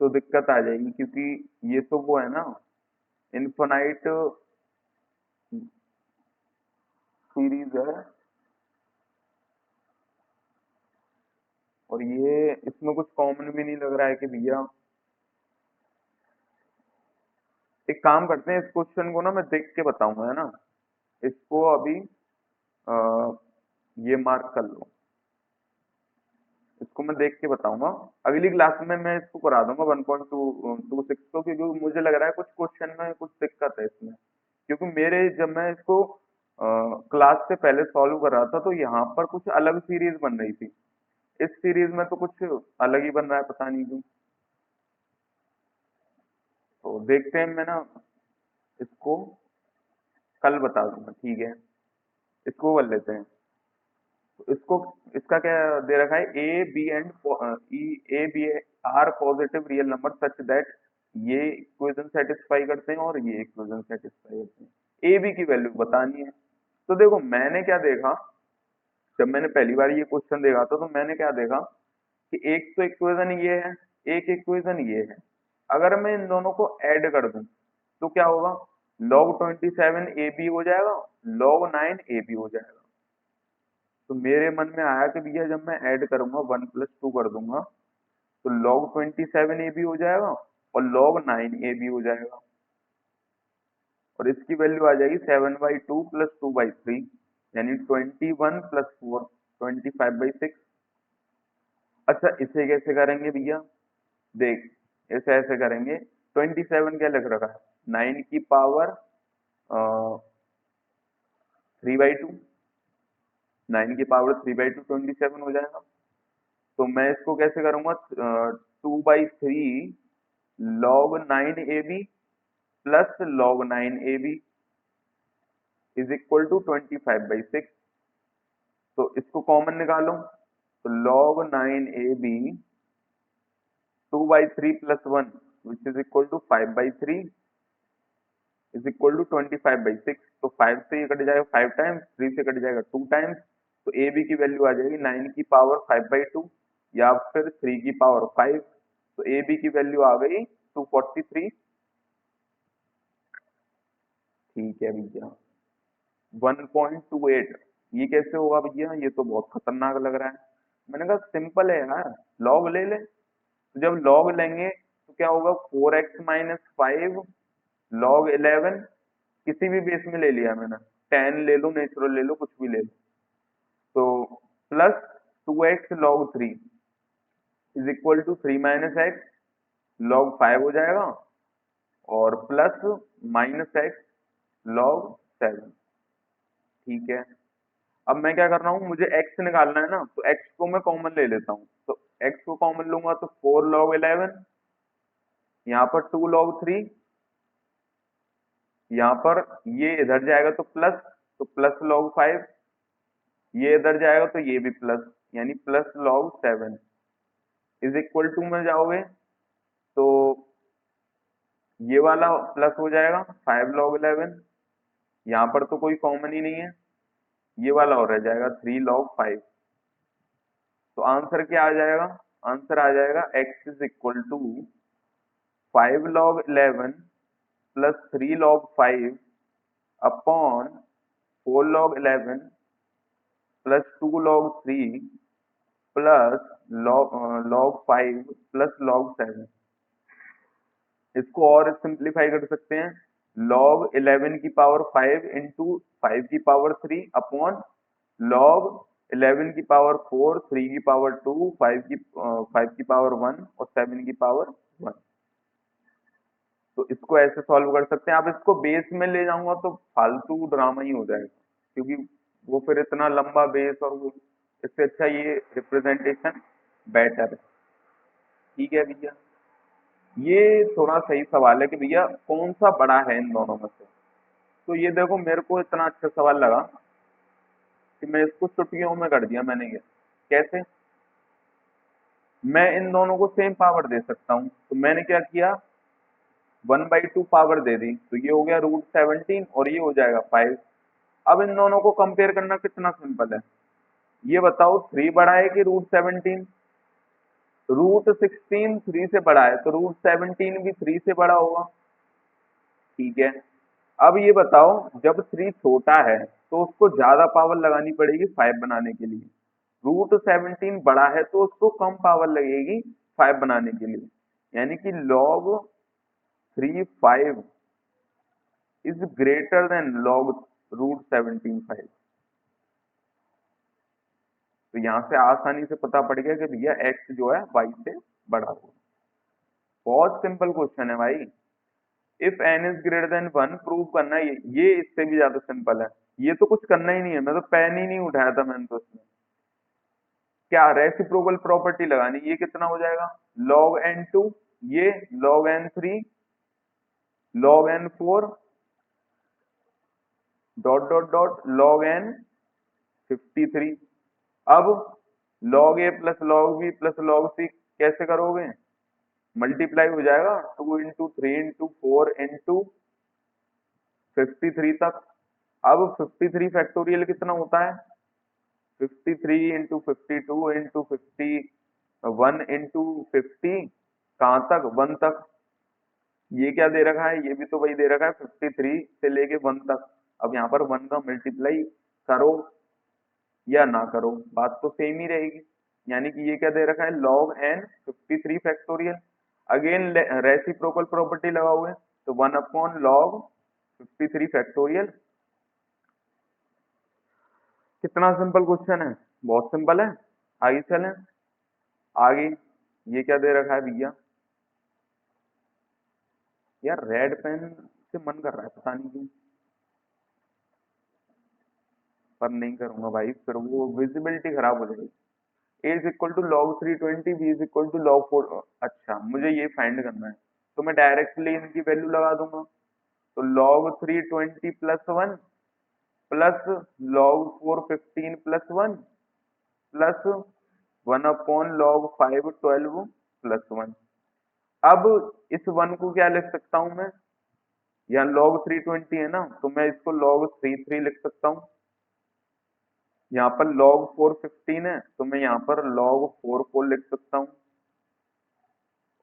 S1: तो दिक्कत आ जाएगी, क्योंकि ये तो वो है ना, इनफाइनाइट सीरीज है, और ये इसमें कुछ कॉमन भी नहीं लग रहा है कि भैया। एक काम करते हैं, इस क्वेश्चन को ना मैं देख के बताऊंगा, है ना। इसको अभी आ, ये मार्क कर लो। इसको मैं देख के बताऊंगा। अगली क्लास में मैं इसको करा दूंगा 1.26 को, क्योंकि मुझे लग रहा है कुछ क्वेश्चन में कुछ दिक्कत है इसमें। क्योंकि मेरे जब मैं इसको क्लास से पहले सॉल्व कर रहा था तो यहाँ पर कुछ अलग सीरीज बन रही थी। इस सीरीज में तो कुछ अलग ही बन रहा है, पता नहीं क्यों। तो देखते हैं, मैं ना इसको कल बता दूंगा, ठीक है। इसको कर लेते हैं। तो इसको, इसका क्या दे रखा है? A b are positive real number such that, ये इक्वेशन सेटिस्फाई करते हैं और ये इक्वेशन सेटिस्फाई करते हैं। ए बी की वैल्यू बतानी है। तो देखो मैंने क्या देखा, जब मैंने पहली बार ये क्वेश्चन देखा था तो मैंने क्या देखा कि एक तो इक्वेशन ये है, एक इक्वेशन ये है। अगर मैं इन दोनों को ऐड कर दूं तो क्या होगा? log 27 ए बी हो जाएगा, log 9 ए बी हो जाएगा। तो मेरे मन में आया कि भैया जब मैं ऐड करूंगा 1 + 2 कर दूंगा तो log 27 ए बी हो जाएगा और log 9 ए बी हो जाएगा। और इसकी वैल्यू आ जाएगी 7/2 + 2/3, यानी 21 + 4, 25/6। अच्छा, इसे कैसे करेंगे भैया? देख, इसे ऐसे करेंगे। 27 क्या लिख रखा है? 9 की पावर 3/2। 9 की पावर 3/2 27 हो जाएगा। तो मैं इसको कैसे करूंगा? 2/3 log 9 AB plus log 9 AB is equal to 25/6। तो इसको कॉमन निकालो, तो log 9 AB 2/3 + 1 which is equal to 5/3 is equal to 25/6। तो 5 से ये कट जाएगा 5 टाइम्स, 3 से कट जाएगा 2 टाइम्स। तो ए बी की वैल्यू आ जाएगी 9 की पावर 5/2 या फिर 3 की पावर 5। तो ए बी की वैल्यू आ गई 243। ठीक है भैया, 1.28। ये कैसे होगा भैया? ये तो बहुत खतरनाक लग रहा है। मैंने कहा सिंपल है यार, लॉग ले ले। तो जब लॉग लेंगे तो क्या होगा? 4x - 5 log 11, किसी भी बेस में ले लिया मैंने, 10 ले लो, नेचुरल ले लो, कुछ भी ले लो। तो plus 2x log 3 is equal to 3 minus x log 5 हो जाएगा, और प्लस माइनस एक्स log 7। ठीक है, अब मैं क्या कर रहा हूँ, मुझे x निकालना है ना, तो x को मैं कॉमन ले लेता हूँ। तो x को कॉमन लूंगा तो 4 log 11, यहाँ पर 2 log 3, यहाँ पर ये इधर जाएगा तो प्लस log 5, ये इधर जाएगा तो ये भी प्लस, यानी plus log 7 is equal to में जाओगे तो ये वाला प्लस हो जाएगा 5 log 11, यहाँ पर तो कोई कॉमन ही नहीं है, ये वाला और रह जाएगा 3 log 5। तो आंसर क्या आ जाएगा, आंसर आ जाएगा x is equal to 5 log 11 plus 3 log 5 upon 4 log 11 plus 2 log 3 plus log 5 plus log 7। इसको और सिंप्लीफाई कर सकते हैं, log 11 की पावर 5 इंटू 5 की पावर 3 अपॉन log 11 की पावर 4, 3 की पावर 2, 5 की पावर 1 और 7 की पावर 1। तो इसको ऐसे सॉल्व कर सकते हैं। आप इसको बेस में ले जाऊंगा तो फालतू ड्रामा ही हो जाएगा, क्योंकि वो फिर इतना लंबा बेस, और वो इससे अच्छा ये रिप्रेजेंटेशन बेटर है। ठीक है भैया, ये थोड़ा सही सवाल है कि भैया कौन सा बड़ा है इन दोनों में से। तो ये देखो, मेरे को इतना अच्छा सवाल लगा कि मैं इसको चुटकियों में कर दिया मैंने। ये कैसे, मैं इन दोनों को सेम पावर दे सकता हूँ, तो मैंने क्या किया, 1/2 पावर दे दी, तो ये हो गया √17 और ये हो जाएगा 5। अब इन दोनों को कंपेयर करना कितना सिंपल है, ये बताओ 3 बड़ा है कि √17? √16 3 से बड़ा है, तो √17 भी 3 से बड़ा होगा। ठीक है, अब ये बताओ, जब 3 छोटा है तो उसको ज्यादा पावर लगानी पड़ेगी 5 बनाने के लिए, √17 बड़ा है तो उसको कम पावर लगेगी 5 बनाने के लिए, यानी कि log 3 5 is greater than log √17 5। तो यहाँ से आसानी से पता पड़ गया कि भैया x जो है y से बड़ा होगा। बहुत सिंपल क्वेश्चन है भाई। If n is greater than 1 prove करना है, ये इससे भी ज्यादा सिंपल है। ये तो कुछ करना ही नहीं है, मैं तो पेन ही नहीं उठाया था मैंने तो इसमें। क्या रेसिप्रोकल प्रॉपर्टी लगानी, ये कितना हो जाएगा, log n2, ये log n3 log n4 dot dot dot log n 53। अब log a plus log b plus log c कैसे करोगे, मल्टीप्लाई हो जाएगा 2 इंटू 3 इंटू 4 इंटू 53 तक। अब 53 फैक्टोरियल कितना होता है, 53 इंटू 52 इंटू 51 इंटू 50, कहाँ तक, 1 तक। ये क्या दे रखा है, ये भी तो वही दे रखा है 53 से लेके 1 तक। अब यहाँ पर 1 का मल्टीप्लाई करो या ना करो, बात तो सेम ही रहेगी। यानी कि ये क्या दे रखा है, log n 53 factorial. Again reciprocal property लगाओगे तो 1 अपॉन log 53 फैक्टोरियल। कितना सिंपल क्वेश्चन है, बहुत सिंपल है। आगे चलें, आगे ये क्या दे रखा है भैया, यार रेड पेन से मन कर रहा है पता नहीं क्यों, पर नहीं करूंगा भाई, फिर वो विजिबिलिटी खराब हो जाएगी। a is equal to log 320, b is equal to log 4। अच्छा, मुझे ये फाइंड करना है, तो मैं डायरेक्टली इनकी वैल्यू लगा दूंगा। तो log 320 plus 1 plus log 415 plus 1 plus 1 upon log 512 plus 1। अब इस 1 को क्या लिख सकता हूं मैं, यहाँ log 320 है ना, तो मैं इसको log 33 लिख सकता हूँ। यहाँ पर log 415 है तो मैं यहाँ पर log 44 लिख सकता हूँ,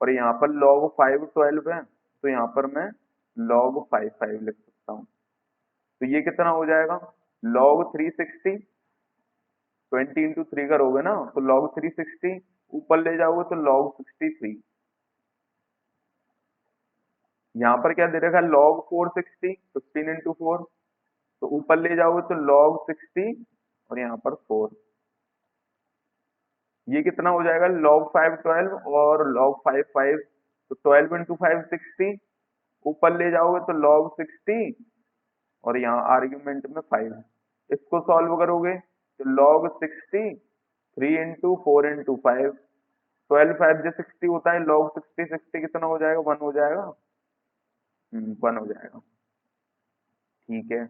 S1: और यहाँ पर log 512 है तो यहाँ पर मैं log 55 लिख सकता हूँ। तो ये कितना हो जाएगा, log 360, 20 इंटू 3 करोगे ना तो log 360, ऊपर ले जाओगे तो log 63। यहाँ पर क्या दे रखा है, log 460, 15 इंटू 4, तो ऊपर ले जाओगे तो log 60 और यहाँ पर 4। ये कितना हो जाएगा, log 5 12 और log 5 5, तो 12 इंटू 5 60, ऊपर ले जाओगे तो log 60 और यहाँ आर्ग्यूमेंट में 5। इसको सॉल्व करोगे तो log 60 3 इंटू 4 इंटू 5, 12 5 जो 60 होता है, log 60 60 कितना हो जाएगा, 1 हो जाएगा। 1 हो जाएगा। ठीक है,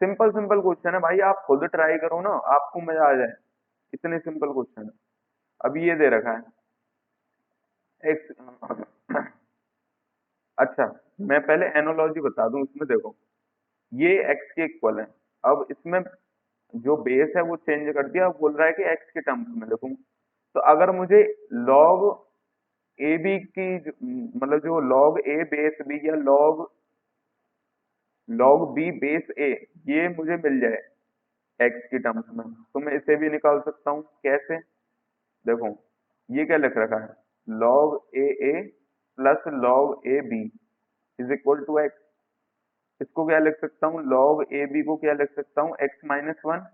S1: सिंपल सिंपल क्वेश्चन है भाई, आप खुद ट्राई करो ना, आपको मजा आ जाए, इतने सिंपल क्वेश्चन है। अब ये दे रखा है एक्स। अच्छा, मैं पहले एनोलॉजी बता दूं, इसमें देखो ये एक्स के इक्वल है। अब इसमें जो बेस है वो चेंज कर दिया, अब बोल रहा है कि एक्स के टर्म्स में लिखूं। तो अगर मुझे लॉग ए बी की मतलब जो लॉग ए बेस बी या लॉग बी बेस ए, ये मुझे मिल जाए एक्स की टर्म्स में, तो मैं इसे भी निकाल सकता हूँ। कैसे, देखो ये क्या लिख रखा है, log A plus log A B is equal to x. इसको क्या लिख सकता हूँ, लॉग ए बी को क्या लिख सकता हूँ, एक्स माइनस वन।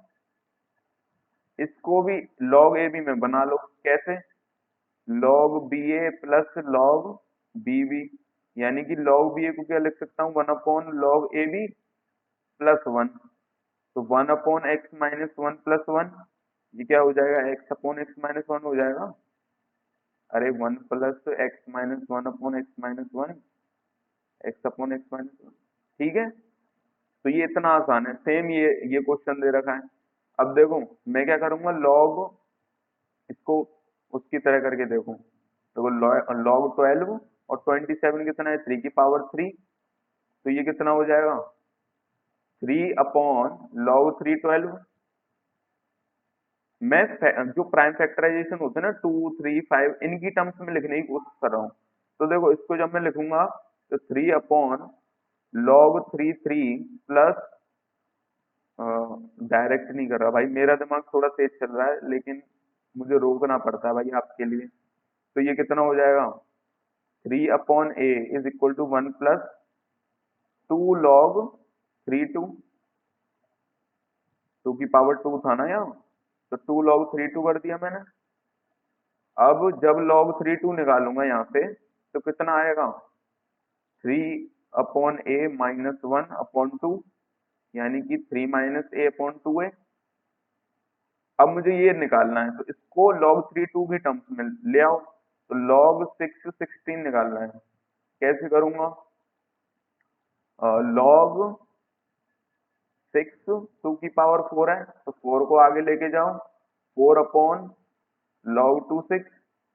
S1: इसको भी लॉग ए बी में बना लो, कैसे, log B A plus log B B, यानी कि लॉग बी ए को क्या लिख सकता हूँ, 1 upon log A B plus one. तो 1 upon x minus one plus one, ये क्या हो जाएगा, x upon x minus one हो जाएगा। अरे 1 plus x minus one upon x minus one, x upon x minus one. ठीक है, तो ये इतना आसान है। सेम ये क्वेश्चन दे रखा है। अब देखो मैं क्या करूंगा, लॉग इसको उसकी तरह करके देखो, तो लॉग 12 और 27 कितना है, 3 की पावर 3, तो ये कितना हो जाएगा, 3 अपॉन लॉग 3 12। मैं जो प्राइम फैक्टराइजेशन होते हैं ना, 2 3 5, इनकी टर्म्स में लिखने की कोशिश कर रहा हूँ। तो देखो इसको जब मैं लिखूंगा तो 3 अपॉन लॉग 3 प्लस, डायरेक्ट नहीं कर रहा भाई, मेरा दिमाग थोड़ा तेज चल रहा है, लेकिन मुझे रोकना पड़ता है भाई आपके लिए। तो ये कितना हो जाएगा, 3 upon a is equal to 1 plus 2 log 3 2, 2 की पावर 2 था ना यहाँ, तो 2 log 3 2 कर दिया मैंने। अब जब log 3 2 निकालूंगा यहाँ से, तो कितना आएगा, 3 अपॉन a माइनस 1 अपॉन 2, यानी कि 3 - a अपॉन 2 है। अब मुझे ये निकालना है, तो इसको log 3 2 की टर्म्स में ले आओ, तो log 6 16 निकालना है। कैसे करूंगा, log 6 2 की पावर 4 है, तो 4 को आगे लेके जाओ, 4 upon log 2 6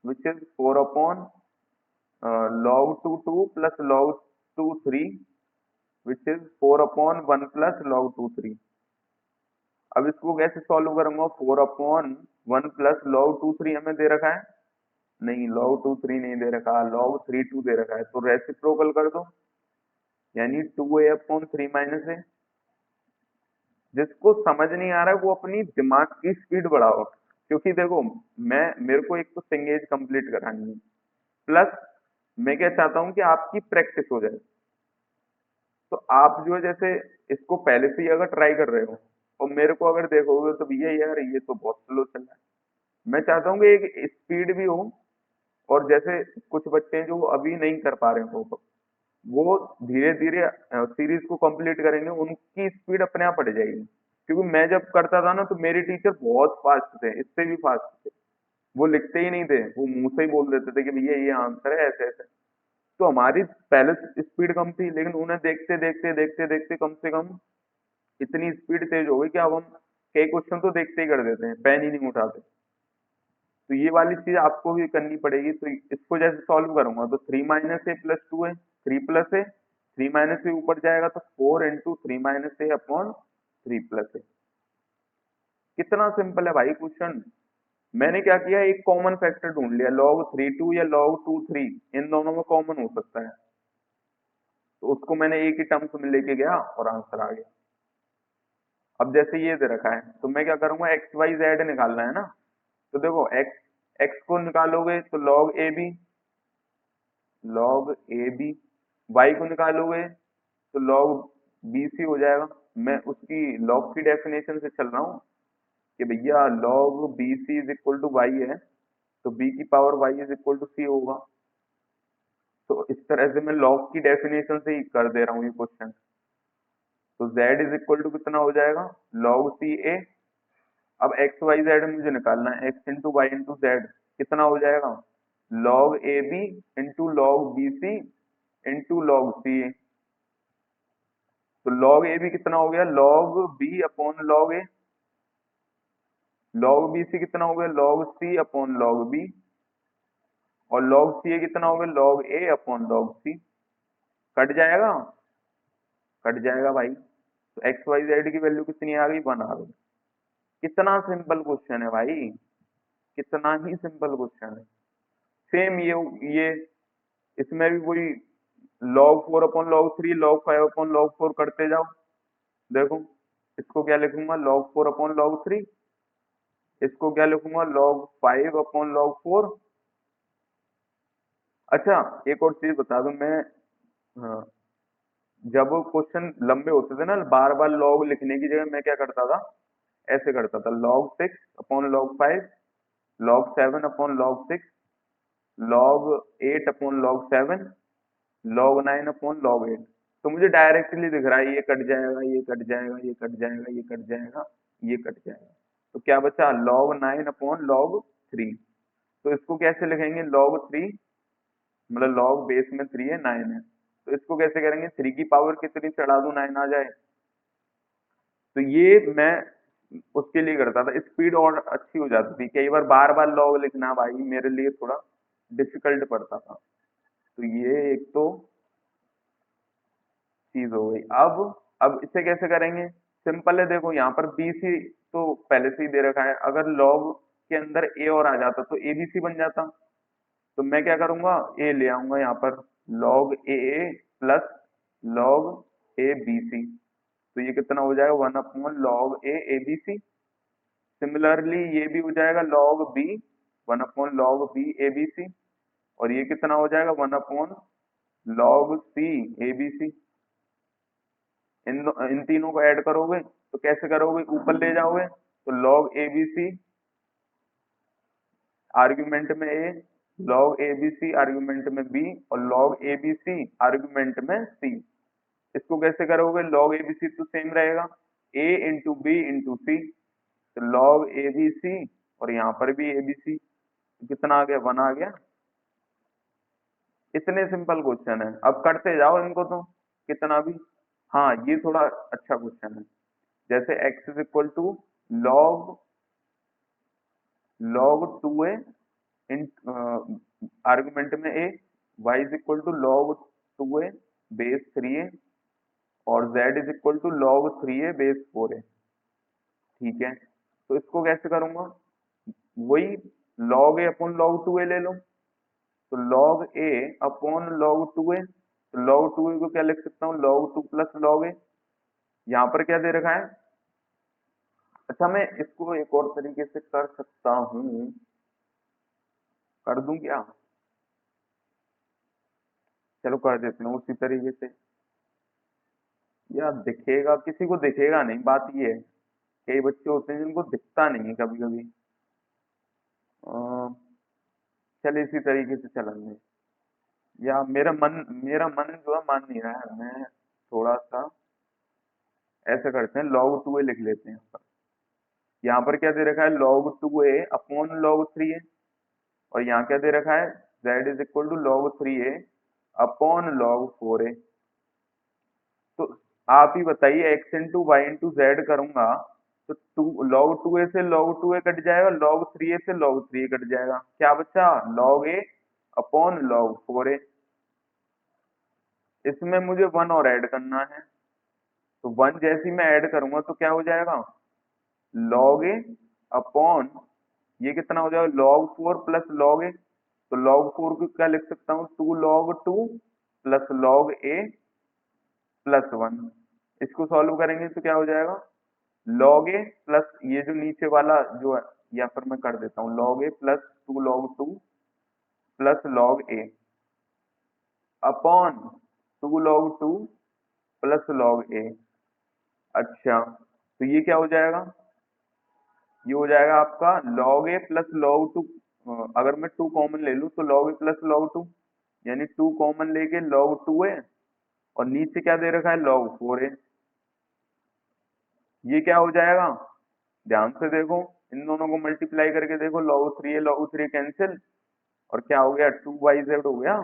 S1: which is 4 upon log 2 2 plus log 2 3 which is 4 upon 1 plus log 2 3। अब इसको कैसे सॉल्व करूंगा, 4 अपॉन 1 प्लस log 2 3 हमें दे रखा है, नहीं log 2 3 नहीं दे रखा, log 3 2 दे रखा है, तो रेसिप्रोकल कर दो, यानी 2a अपॉन 3 माइनस ए। जिसको समझ नहीं आ रहा है वो अपनी दिमाग की स्पीड बढ़ाओ, क्योंकि देखो मेरे को एक तो सिंगेज कंप्लीट करानी है, प्लस मैं क्या चाहता हूँ कि आपकी प्रैक्टिस हो जाए। तो आप जो है जैसे इसको पहले से ही अगर ट्राई कर रहे हो और मेरे को अगर देखोगे तो भैया यार ये तो बहुत स्लो चल रहा है, मैं चाहता हूँ कि एक स्पीड भी हो। और जैसे कुछ बच्चे हैं जो अभी नहीं कर पा रहे हो, वो धीरे धीरे सीरीज को कंप्लीट करेंगे, उनकी स्पीड अपने आप बढ़ जाएगी। क्योंकि मैं जब करता था ना तो मेरे टीचर बहुत फास्ट थे, इससे भी फास्ट थे। वो लिखते ही नहीं थे, वो मुंह से ही बोल देते थे कि भैया ये आंसर है, ऐसे ऐसे। तो हमारी पहले स्पीड कम थी, लेकिन उन्हें देखते देखते देखते देखते कम से कम इतनी स्पीड तेज हो गई कि अब हम कई क्वेश्चन तो देखते ही कर देते हैं, पेन ही नहीं उठाते। तो ये वाली चीज आपको भी करनी पड़ेगी। तो इसको जैसे सॉल्व करूंगा तो 3 - a + 2 है, 3 + a, 3 - a ऊपर जाएगा तो 4 इंटू 3 - a अपॉन 3 + a। कितना सिंपल है भाई क्वेश्चन। मैंने क्या किया, एक कॉमन फैक्टर ढूंढ लिया, log 3 2 या log 2 3, इन दोनों में कॉमन हो सकता है, तो उसको मैंने एक ही टर्म्स में लेके गया और आंसर आ गया। अब जैसे ये दे रखा है तो मैं क्या करूंगा, एक्स वाई जेड निकालना है ना, तो देखो एक्स एक्स को निकालोगे तो log ए बी, log ए बी, वाई को निकालोगे तो log बी सी हो जाएगा। मैं उसकी log की डेफिनेशन से चल रहा हूँ कि भैया log B C is equal to Y है, तो b की power y is equal to C होगा। तो इस तरह से मैं log की डेफिनेशन से ही कर दे रहा हूँ ये क्वेश्चन। तो z इज इक्वल टू कितना हो जाएगा, log सी ए। अब एक्स वाई जेड मुझे निकालना है, x into y into z कितना हो जाएगा, log A b into log B C into log C a. तो log ए बी कितना हो गया, log b upon log a, log B c कितना हो गया, log c upon log b, और log सी ए कितना हो गया, log a upon log c. Cut जाएगा, कट जाएगा भाई। तो एक्स वाई जेड की वैल्यू कितनी आ गई, 1 आ गई। कितना सिंपल क्वेश्चन है भाई, कितना ही सिंपल क्वेश्चन है। सेम ये इसमें भी वही log 4 upon log 3, log 5 upon log 4 करते जाओ। देखो इसको क्या लिखूंगा, log 4 अपॉन log 3, इसको क्या लिखूंगा, log 5 अपॉन log 4। अच्छा एक और चीज बता दूं मैं, हाँ, जब क्वेश्चन लंबे होते थे ना, बार बार log लिखने की जगह मैं क्या करता था, ऐसे करता था, log 6 upon log 5, log 7 upon log 6, log 8 upon log 7, log 9 upon log 8। तो मुझे डायरेक्टली दिख रहा है, ये कट जाएगा, ये कट जाएगा, ये कट जाएगा, ये कट जाएगा, ये कट जाएगा। तो क्या बचा, log 9 अपॉन log 3। तो इसको कैसे लिखेंगे, log 3, मतलब log बेस में 3 है, 9 है, तो इसको कैसे करेंगे, 3 की पावर कितनी चढ़ा दूं 9 आ जाए। तो ये मैं उसके लिए करता था, स्पीड और अच्छी हो जाती थी। कई बार बार log लिखना भाई मेरे लिए थोड़ा डिफिकल्ट पड़ता था। तो ये एक तो चीज हो गई। अब इसे कैसे करेंगे, सिंपल है, देखो यहाँ पर बी सी तो पहले से ही दे रखा है, अगर log के अंदर ए और आ जाता तो ए बी सी बन जाता। तो मैं क्या करूंगा, ए ले आऊंगा यहाँ पर, log A A plus log A B C. तो ये कितना हो जाएगा, 1 upon log A B C. Similarly ये भी हो जाएगा log B, 1 upon log B A B C. और ये कितना हो जाएगा, 1 upon log C A B C. इन तीनों को ऐड करोगे तो कैसे करोगे, ऊपर ले जाओगे तो log A B c argument में a, log A B c argument में बी, और log A B c argument में सी। इसको कैसे करोगे, log ए बी सी तो सेम रहेगा, a इंटू बी इंटू सी, तो log ए बी सी, और यहाँ पर भी ए बी सी, कितना आ गया, 1 आ गया। इतने सिंपल क्वेश्चन है, अब करते जाओ इनको तो कितना भी। हाँ ये थोड़ा अच्छा क्वेश्चन है, जैसे x is equal to log log 2a in argument में a, y is equal to log 2a base 3a, और z is equal to log 3a base 4a। ठीक है, तो इसको कैसे करूंगा, वही log a upon log 2a ले लो। तो log a upon log 2a, तो log 2a को क्या लिख सकता हूँ, log 2 प्लस log a। यहाँ पर क्या दे रखा है, अच्छा मैं इसको एक और तरीके से कर सकता हूँ, कर दूं क्या, चलो कर देते हैं उसी तरीके से। यार दिखेगा, किसी को दिखेगा नहीं, बात ये है, कई बच्चे होते हैं जिनको दिखता नहीं है कभी कभी। चल इसी तरीके से चलेंगे, या मेरा मन जो है मान नहीं रहा है, मैं थोड़ा सा ऐसा करते हैं, log 2a लिख लेते हैं यहाँ पर क्या दे रखा है, log 2a upon log 3a, और यहाँ क्या दे रखा है, z is equal to log 3a upon log 4a। तो आप ही बताइए, x into y into z करूंगा तो log 2a से log 2a कट जाएगा, log 3a से log 3a कट जाएगा, क्या बचा, log a upon log 4a। इसमें मुझे 1 और ऐड करना है, तो 1 जैसे ही मैं ऐड करूंगा तो क्या हो जाएगा, log a अपॉन, ये कितना हो जाएगा, log 4 प्लस log a। तो log 4 को क्या लिख सकता हूँ, 2 log 2 plus log a plus 1। इसको सॉल्व करेंगे तो क्या हो जाएगा, log a प्लस ये जो नीचे वाला जो है, या फिर मैं कर देता हूँ log a plus 2 log 2 plus log a upon 2 log 2 plus log a। अच्छा तो ये क्या हो जाएगा, ये हो जाएगा आपका log a प्लस log 2। अगर मैं 2 कॉमन ले लूँ तो log a प्लस log 2, यानी 2 कॉमन लेके log 2a, और नीचे क्या दे रखा है log 4a। ये क्या हो जाएगा, ध्यान से देखो, इन दोनों को मल्टीप्लाई करके देखो, log 3 कैंसिल, और क्या हो गया 2yz हो गया।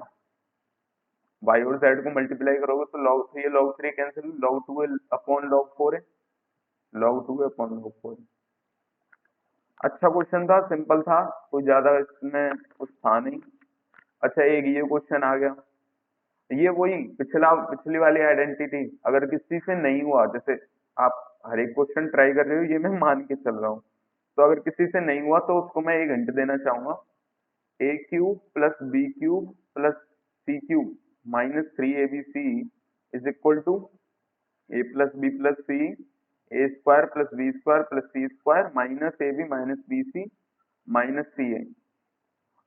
S1: y और z को मल्टीप्लाई करोगे तो log 3 cancel, log 2 upon log 4 है, log 2 अपॉन log 4। अच्छा क्वेश्चन था, सिंपल था, कोई ज्यादा इसमें कुछ था नहीं। अच्छा एक ये क्वेश्चन आ गया, ये वही पिछली वाली आइडेंटिटी, अगर किसी से नहीं हुआ, जैसे आप हर एक क्वेश्चन ट्राई कर रहे हो ये मैं मान के चल रहा हूँ, तो अगर किसी से नहीं हुआ तो उसको मैं एक हिंट देना चाहूंगा। A cube plus B cube plus C cube minus 3abc is equal to A plus B plus C, A square plus B square plus C square minus A B minus B C minus C A.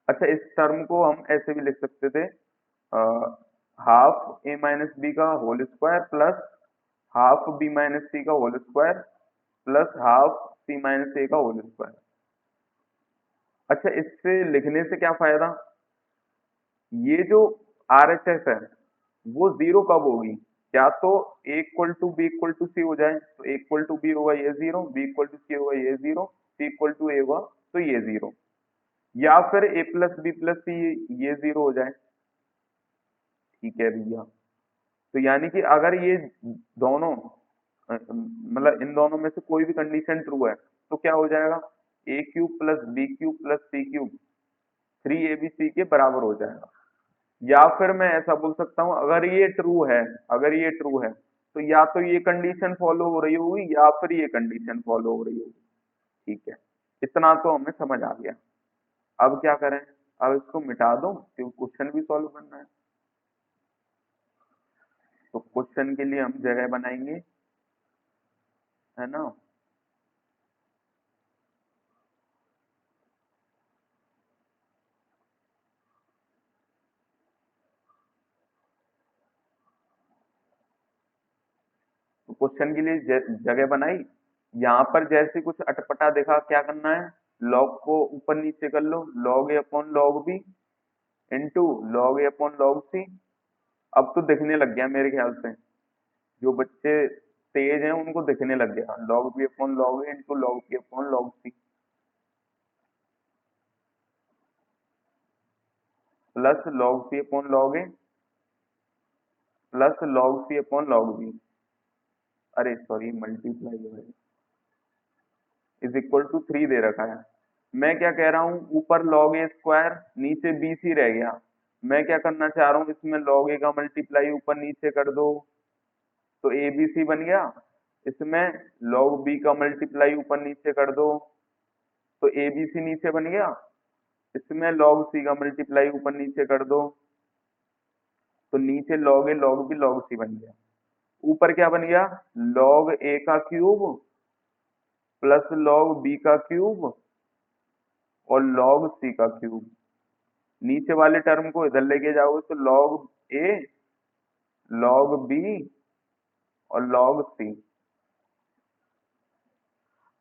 S1: अच्छा इस term को हम ऐसे भी लिख सकते थे, half A minus B का whole square plus half B minus C का whole square plus half C minus A का होल स्क्वायर। अच्छा इससे लिखने से क्या फायदा, ये जो RHS है वो जीरो कब होगी, क्या तो A equal to B equal to C हो जाए, तो ए इक्वल टू बी होगा ये zero, B equal to C होगा ये zero, C equal to A होगा तो ये जीरो, या फिर A plus B plus C ये जीरो हो जाए। ठीक है भैया, तो यानी कि अगर ये दोनों मतलब इन दोनों में से कोई भी कंडीशन ट्रू है तो क्या हो जाएगा, A cube plus B cube plus C cube 3abc के बराबर हो जाएगा। या फिर मैं ऐसा बोल सकता हूँ, अगर ये ट्रू है, अगर ये ट्रू है तो या तो ये कंडीशन फॉलो हो रही होगी या फिर ये कंडीशन फॉलो हो रही होगी। ठीक है, इतना तो हमें समझ आ गया। अब क्या करें, अब इसको मिटा दो क्योंकि क्वेश्चन भी सॉल्व करना है। तो क्वेश्चन के लिए हम जगह बनाएंगे, है ना। तो क्वेश्चन के लिए जगह बनाई, यहाँ पर जैसे कुछ अटपटा देखा, क्या करना है, लॉग को ऊपर नीचे कर लो, log a upon log b into log a upon log c। अब तो दिखने लग गया मेरे ख्याल से, जो बच्चे तेज हैं उनको दिखने लग गया, log b upon log a into log p upon log c plus log p upon log a plus log c upon log b, अरे सॉरी मल्टीप्लाई है, इज इक्वल टू 3 दे रखा है। मैं क्या कह रहा हूँ, ऊपर log a स्क्वायर नीचे bc रह गया, मैं क्या करना चाह रहा हूँ, इसमें log a का मल्टीप्लाई ऊपर नीचे कर दो तो abc बन गया, इसमें log b का मल्टीप्लाई ऊपर नीचे कर दो तो abc नीचे बन गया, इसमें log c का मल्टीप्लाई ऊपर नीचे कर दो तो नीचे log a log b log c बन गया। ऊपर क्या बन गया, log a का क्यूब प्लस log b का क्यूब और log c का क्यूब। नीचे वाले टर्म को इधर लेके जाओगे तो log a log b और log c।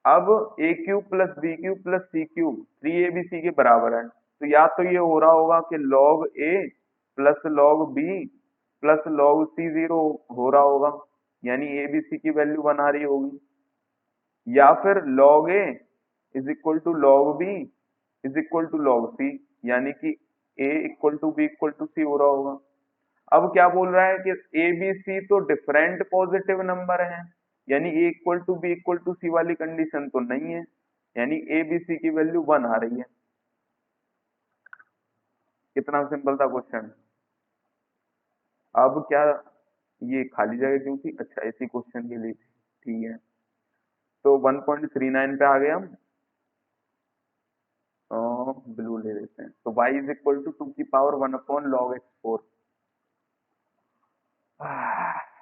S1: अब A cube plus B cube plus C cube 3abc के बराबर है, तो या तो ये हो रहा होगा कि log a plus log b plus log c zero हो रहा होगा, यानी abc की वैल्यू बना रही होगी, या फिर log a is equal to log b is equal to log c, यानी कि a equal to b equal to c हो रहा होगा। अब क्या बोल रहा है कि ए बी सी तो डिफरेंट पॉजिटिव नंबर हैं, यानी A equal to B equal to C वाली कंडीशन तो नहीं है, यानी ए बी सी की वैल्यू 1 आ रही है। कितना सिंपल था क्वेश्चन। अब क्या, ये खाली जगह क्यों थी, अच्छा इसी क्वेश्चन के लिए थी, ठीक है। तो 1.39 पे आ गए हम, ब्लू ले लेते हैं, तो y इज इक्वल टू 2 की पावर 1 अपॉन log x4।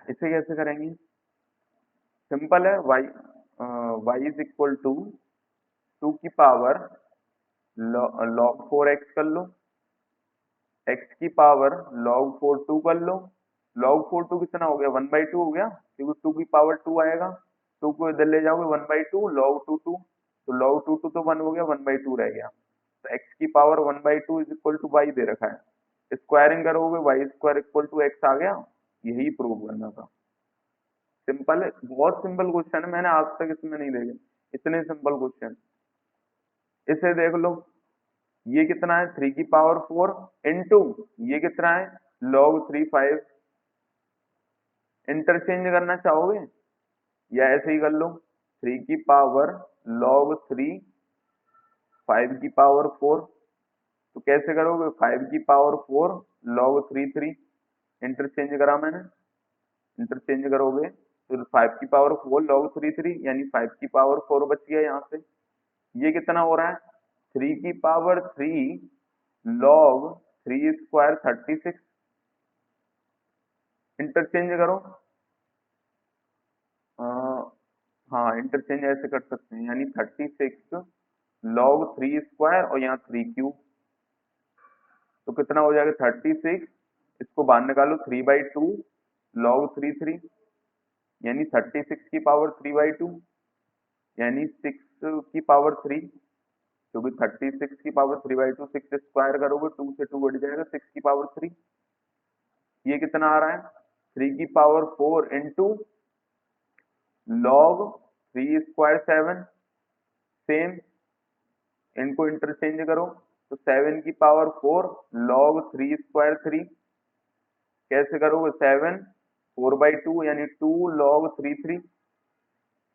S1: इसे कैसे करेंगे, सिंपल है, y इज इक्वल टू 2 की पावर log 4x कर लो, x की पावर log 4 2 कर लो, log 4 2 कितना हो गया, 1/2 हो गया, क्योंकि 2 की पावर 2 आएगा, 2 को इधर ले जाओगे 1/2 log 2 2, तो log 2 तो 1 हो गया, 1/2 रह गया। तो x की power 1/2 is equal to Y दे रखा है, स्क्वायरिंग करोगे Y square equal to X आ गया। यही प्रूव करना था। सिंपल है, बहुत सिंपल क्वेश्चन है, मैंने आज तक इसमें नहीं देखे इतने सिंपल क्वेश्चन। इसे देख लो, ये कितना है 3 की पावर 4 इंटू ये कितना है log 3 5। इंटरचेंज करना चाहोगे या ऐसे ही कर लो, 3 की पावर log 3 5 की पावर 4। तो कैसे करोगे, 5 की पावर 4 log 3 3। इंटरचेंज करा मैंने, इंटरचेंज करोगे तो 5 की पावर 4 log 3 3 यानी 5 की पावर 4 बच गया यहाँ से। ये कितना हो रहा है 3 की पावर 3 log 3 स्क्वायर 36। इंटरचेंज करो, आ, हाँ इंटरचेंज ऐसे कर सकते हैं, यानी 36 log 3 स्क्वायर और यहाँ 3 क्यूब। तो कितना हो जाएगा 36, इसको बाहर निकालो 3/2 log 3 3 यानी 36 की पावर 3/2 यानी 6 की पावर 3, क्योंकि 36 की पावर 3/2 6 स्क्वायर करोगे 2 से 2 बढ़ जाएगा 6 की पावर 3। ये कितना आ रहा है 3 की power 4 into log 3 square 7। Same, इनको इंटरचेंज करो तो 7 की पावर 4 log 3 स्क्वायर 3। कैसे करोगे 7 4/2 यानी 2 log 3 3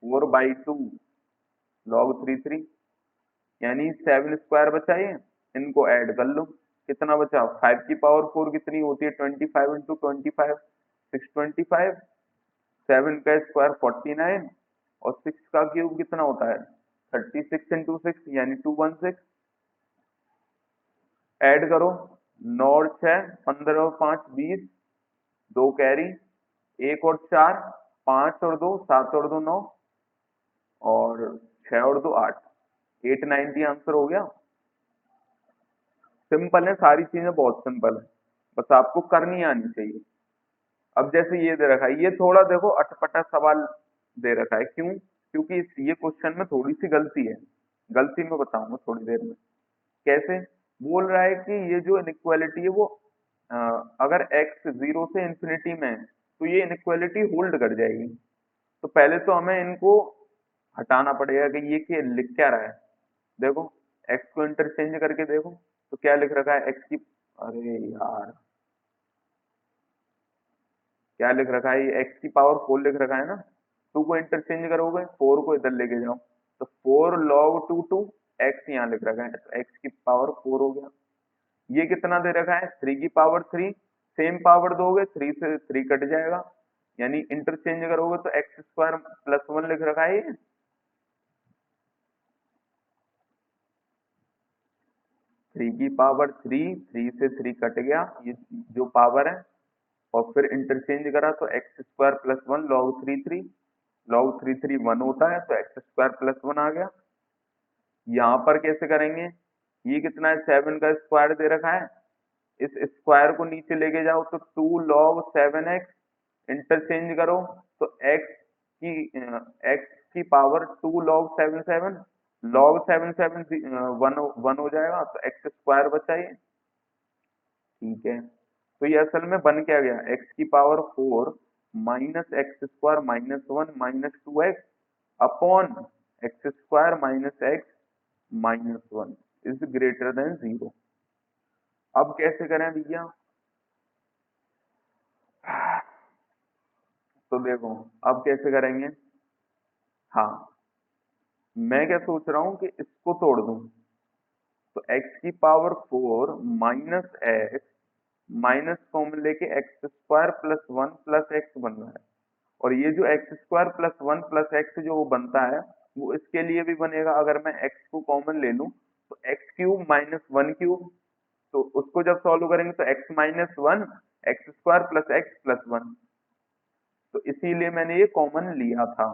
S1: 4/2 log 3 3 यानी 7 स्क्वायर बचा। ये इनको ऐड कर लो, कितना बचा 5 की पावर 4 कितनी होती है 25 इंटू 25 625। 7 का स्क्वायर 49 और 6 का क्यूब कितना होता है 36 इंटू 6 यानी 216। ऐड करो 9 और 6 15 और 5 20, 2 कैरी 1 और 4 5 और 2 7 और 2 9 और 6 और 2 8 890 आंसर हो गया। सिंपल है, सारी चीजें बहुत सिंपल है, बस आपको करनी आनी चाहिए। अब जैसे ये दे रखा है, ये थोड़ा देखो अटपटा सवाल दे रखा है, क्यों, क्योंकि ये क्वेश्चन में थोड़ी सी गलती है। गलती मैं बताऊंगा थोड़ी देर में। कैसे, बोल रहा है कि ये जो इनइक्वालिटी है वो अ, अगर x 0 से इंफिनिटी में है तो ये इनइक्वालिटी होल्ड कर जाएगी। तो पहले तो हमें इनको हटाना पड़ेगा कि ये क्या लिख क्या रहा है। देखो x को इंटरचेंज करके देखो तो क्या लिख रखा है x की, अरे यार क्या लिख रखा है, ये x की पावर 4 लिख रखा है ना। 2 को इंटरचेंज करोगे 4 को इधर लेके जाओ तो 4 log 2 2 x यहाँ लिख रखा है, तो x की पावर 4 हो गया। ये कितना दे रखा है 3 की पावर 3, सेम पावर दोगे 3 से 3 कट जाएगा, यानी इंटरचेंज करोगे तो एक्स स्क्वायर प्लस 1 लिख रखा है ये। 3 की पावर 3, 3 से 3 कट गया, ये जो पावर है, और फिर इंटरचेंज करा तो x square plus 1 log 3 3, log 3 3 1 होता है तो एक्स स्क्वायर प्लस 1 आ गया। यहाँ पर कैसे करेंगे, ये कितना है 7 का स्क्वायर दे रखा है, इस स्क्वायर को नीचे लेके जाओ तो 2 log 7x, इंटरचेंज करो तो x की पावर 2 log 7 7 log 7 7 1 हो जाएगा तो एक्स स्क्वायर बचा ये। ठीक है, तो ये असल में बन क्या गया x की power 4 minus X square minus 1 minus 2x upon X square minus X minus 1 is greater than 0। अब कैसे करें भैया, तो देखो अब कैसे करेंगे। हाँ, मैं क्या सोच रहा हूँ कि इसको तोड़ दूं, तो x की power 4 minus X minus common लेके X square plus 1 plus X बन रहा है, और ये जो X square plus 1 plus X जो वो बनता है वो इसके लिए भी बनेगा। अगर मैं एक्स को कॉमन ले लूं तो एक्स क्यूब माइनस 1 क्यूब, तो उसको जब सॉल्व करेंगे तो x minus 1 x square plus X plus 1, तो इसीलिए मैंने ये कॉमन लिया था।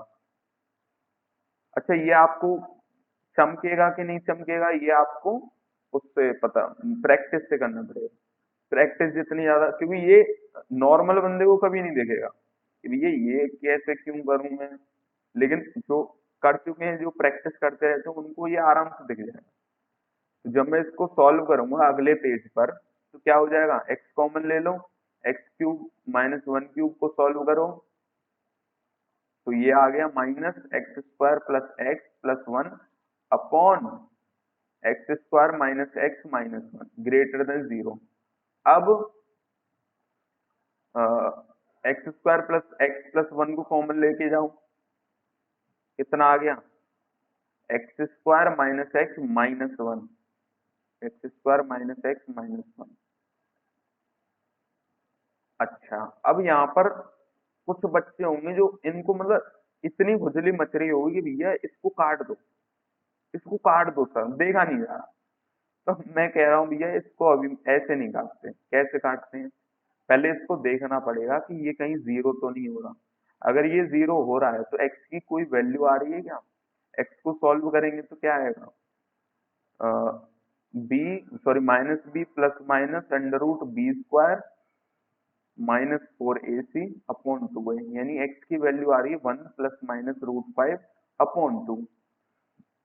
S1: अच्छा, ये आपको चमकेगा कि नहीं चमकेगा ये आपको उससे पता, प्रैक्टिस से करना पड़ेगा। प्रैक्टिस जितनी ज्यादा, क्योंकि ये नॉर्मल बंदे को कभी नहीं देखेगा कि भैया ये कैसे क्यों करूं मैं, लेकिन जो कर चुके हैं, जो प्रैक्टिस करते रहते हैं उनको ये आराम से दिख जाएगा। तो जब मैं इसको सॉल्व करूंगा अगले पेज पर, तो क्या हो जाएगा, एक्स कॉमन ले लो, X cube minus one cube को सॉल्व करो, तो ये आ गया minus X square plus X plus one upon X square minus one greater than zero. अब X square plus X plus one को कॉमन लेके जाओ, कितना आ गया, X square minus X minus one, X square minus X minus one. अच्छा, अब यहाँ पर कुछ बच्चे होंगे जो इनको मतलब इतनी खुजली मच रही होगी कि भैया इसको काट दो, इसको काट दो सर, देखा नहीं जा रहा। तो मैं कह रहा हूँ भैया इसको अभी ऐसे नहीं काटते, कैसे काटते हैं, पहले इसको देखना पड़ेगा कि ये कहीं जीरो तो नहीं हो रहा। अगर ये जीरो हो रहा है तो एक्स की कोई वैल्यू आ रही है क्या, एक्स को सॉल्व करेंगे तो क्या आएगा, B sorry minus B plus minus under root B square minus four A C upon two है, यानी एक्स की वैल्यू आ रही है one plus minus root five upon two.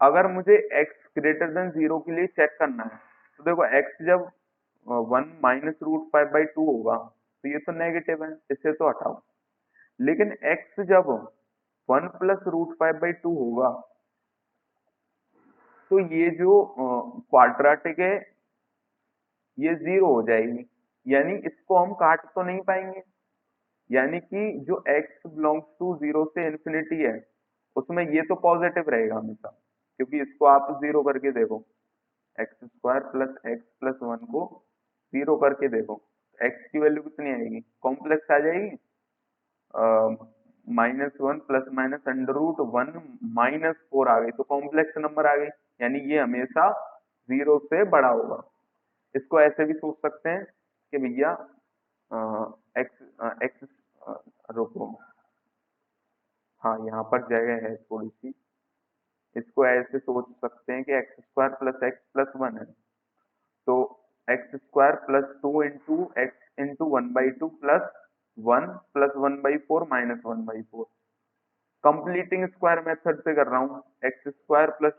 S1: अगर मुझे एक्स ग्रेटर देन जीरो के लिए चेक करना है, तो देखो एक्स जब one minus root five by two होगा तो ये तो नेगेटिव है, इसे तो हटाओ। लेकिन एक्स जब one plus root five by two होगा तो ये जो क्वाड्रेटिक है ये जीरो हो जाएगी, यानी इसको हम काट तो नहीं पाएंगे। यानी कि जो x बिलोंग्स टू जीरो से इंफिनिटी है उसमें ये तो पॉजिटिव रहेगा हमेशा, क्योंकि इसको आप जीरो करके देखो, x square plus X plus one को जीरो करके देखो, एक्स की वैल्यू कितनी आएगी, कॉम्प्लेक्स आ जाएगी, minus one plus minus under root one minus four आ गई, तो कॉम्प्लेक्स नंबर आ गई, यानी ये हमेशा जीरो से बड़ा होगा। इसको ऐसे भी सोच सकते हैं कि भैया एक्स एक्स रुको, हाँ यहाँ पर जगह है थोड़ी सी, इसको ऐसे सोच सकते हैं कि X square plus X plus one है, तो x square plus two into X into one by two plus one by four minus one by four. Completing square method से कर रहा हूँ, X square plus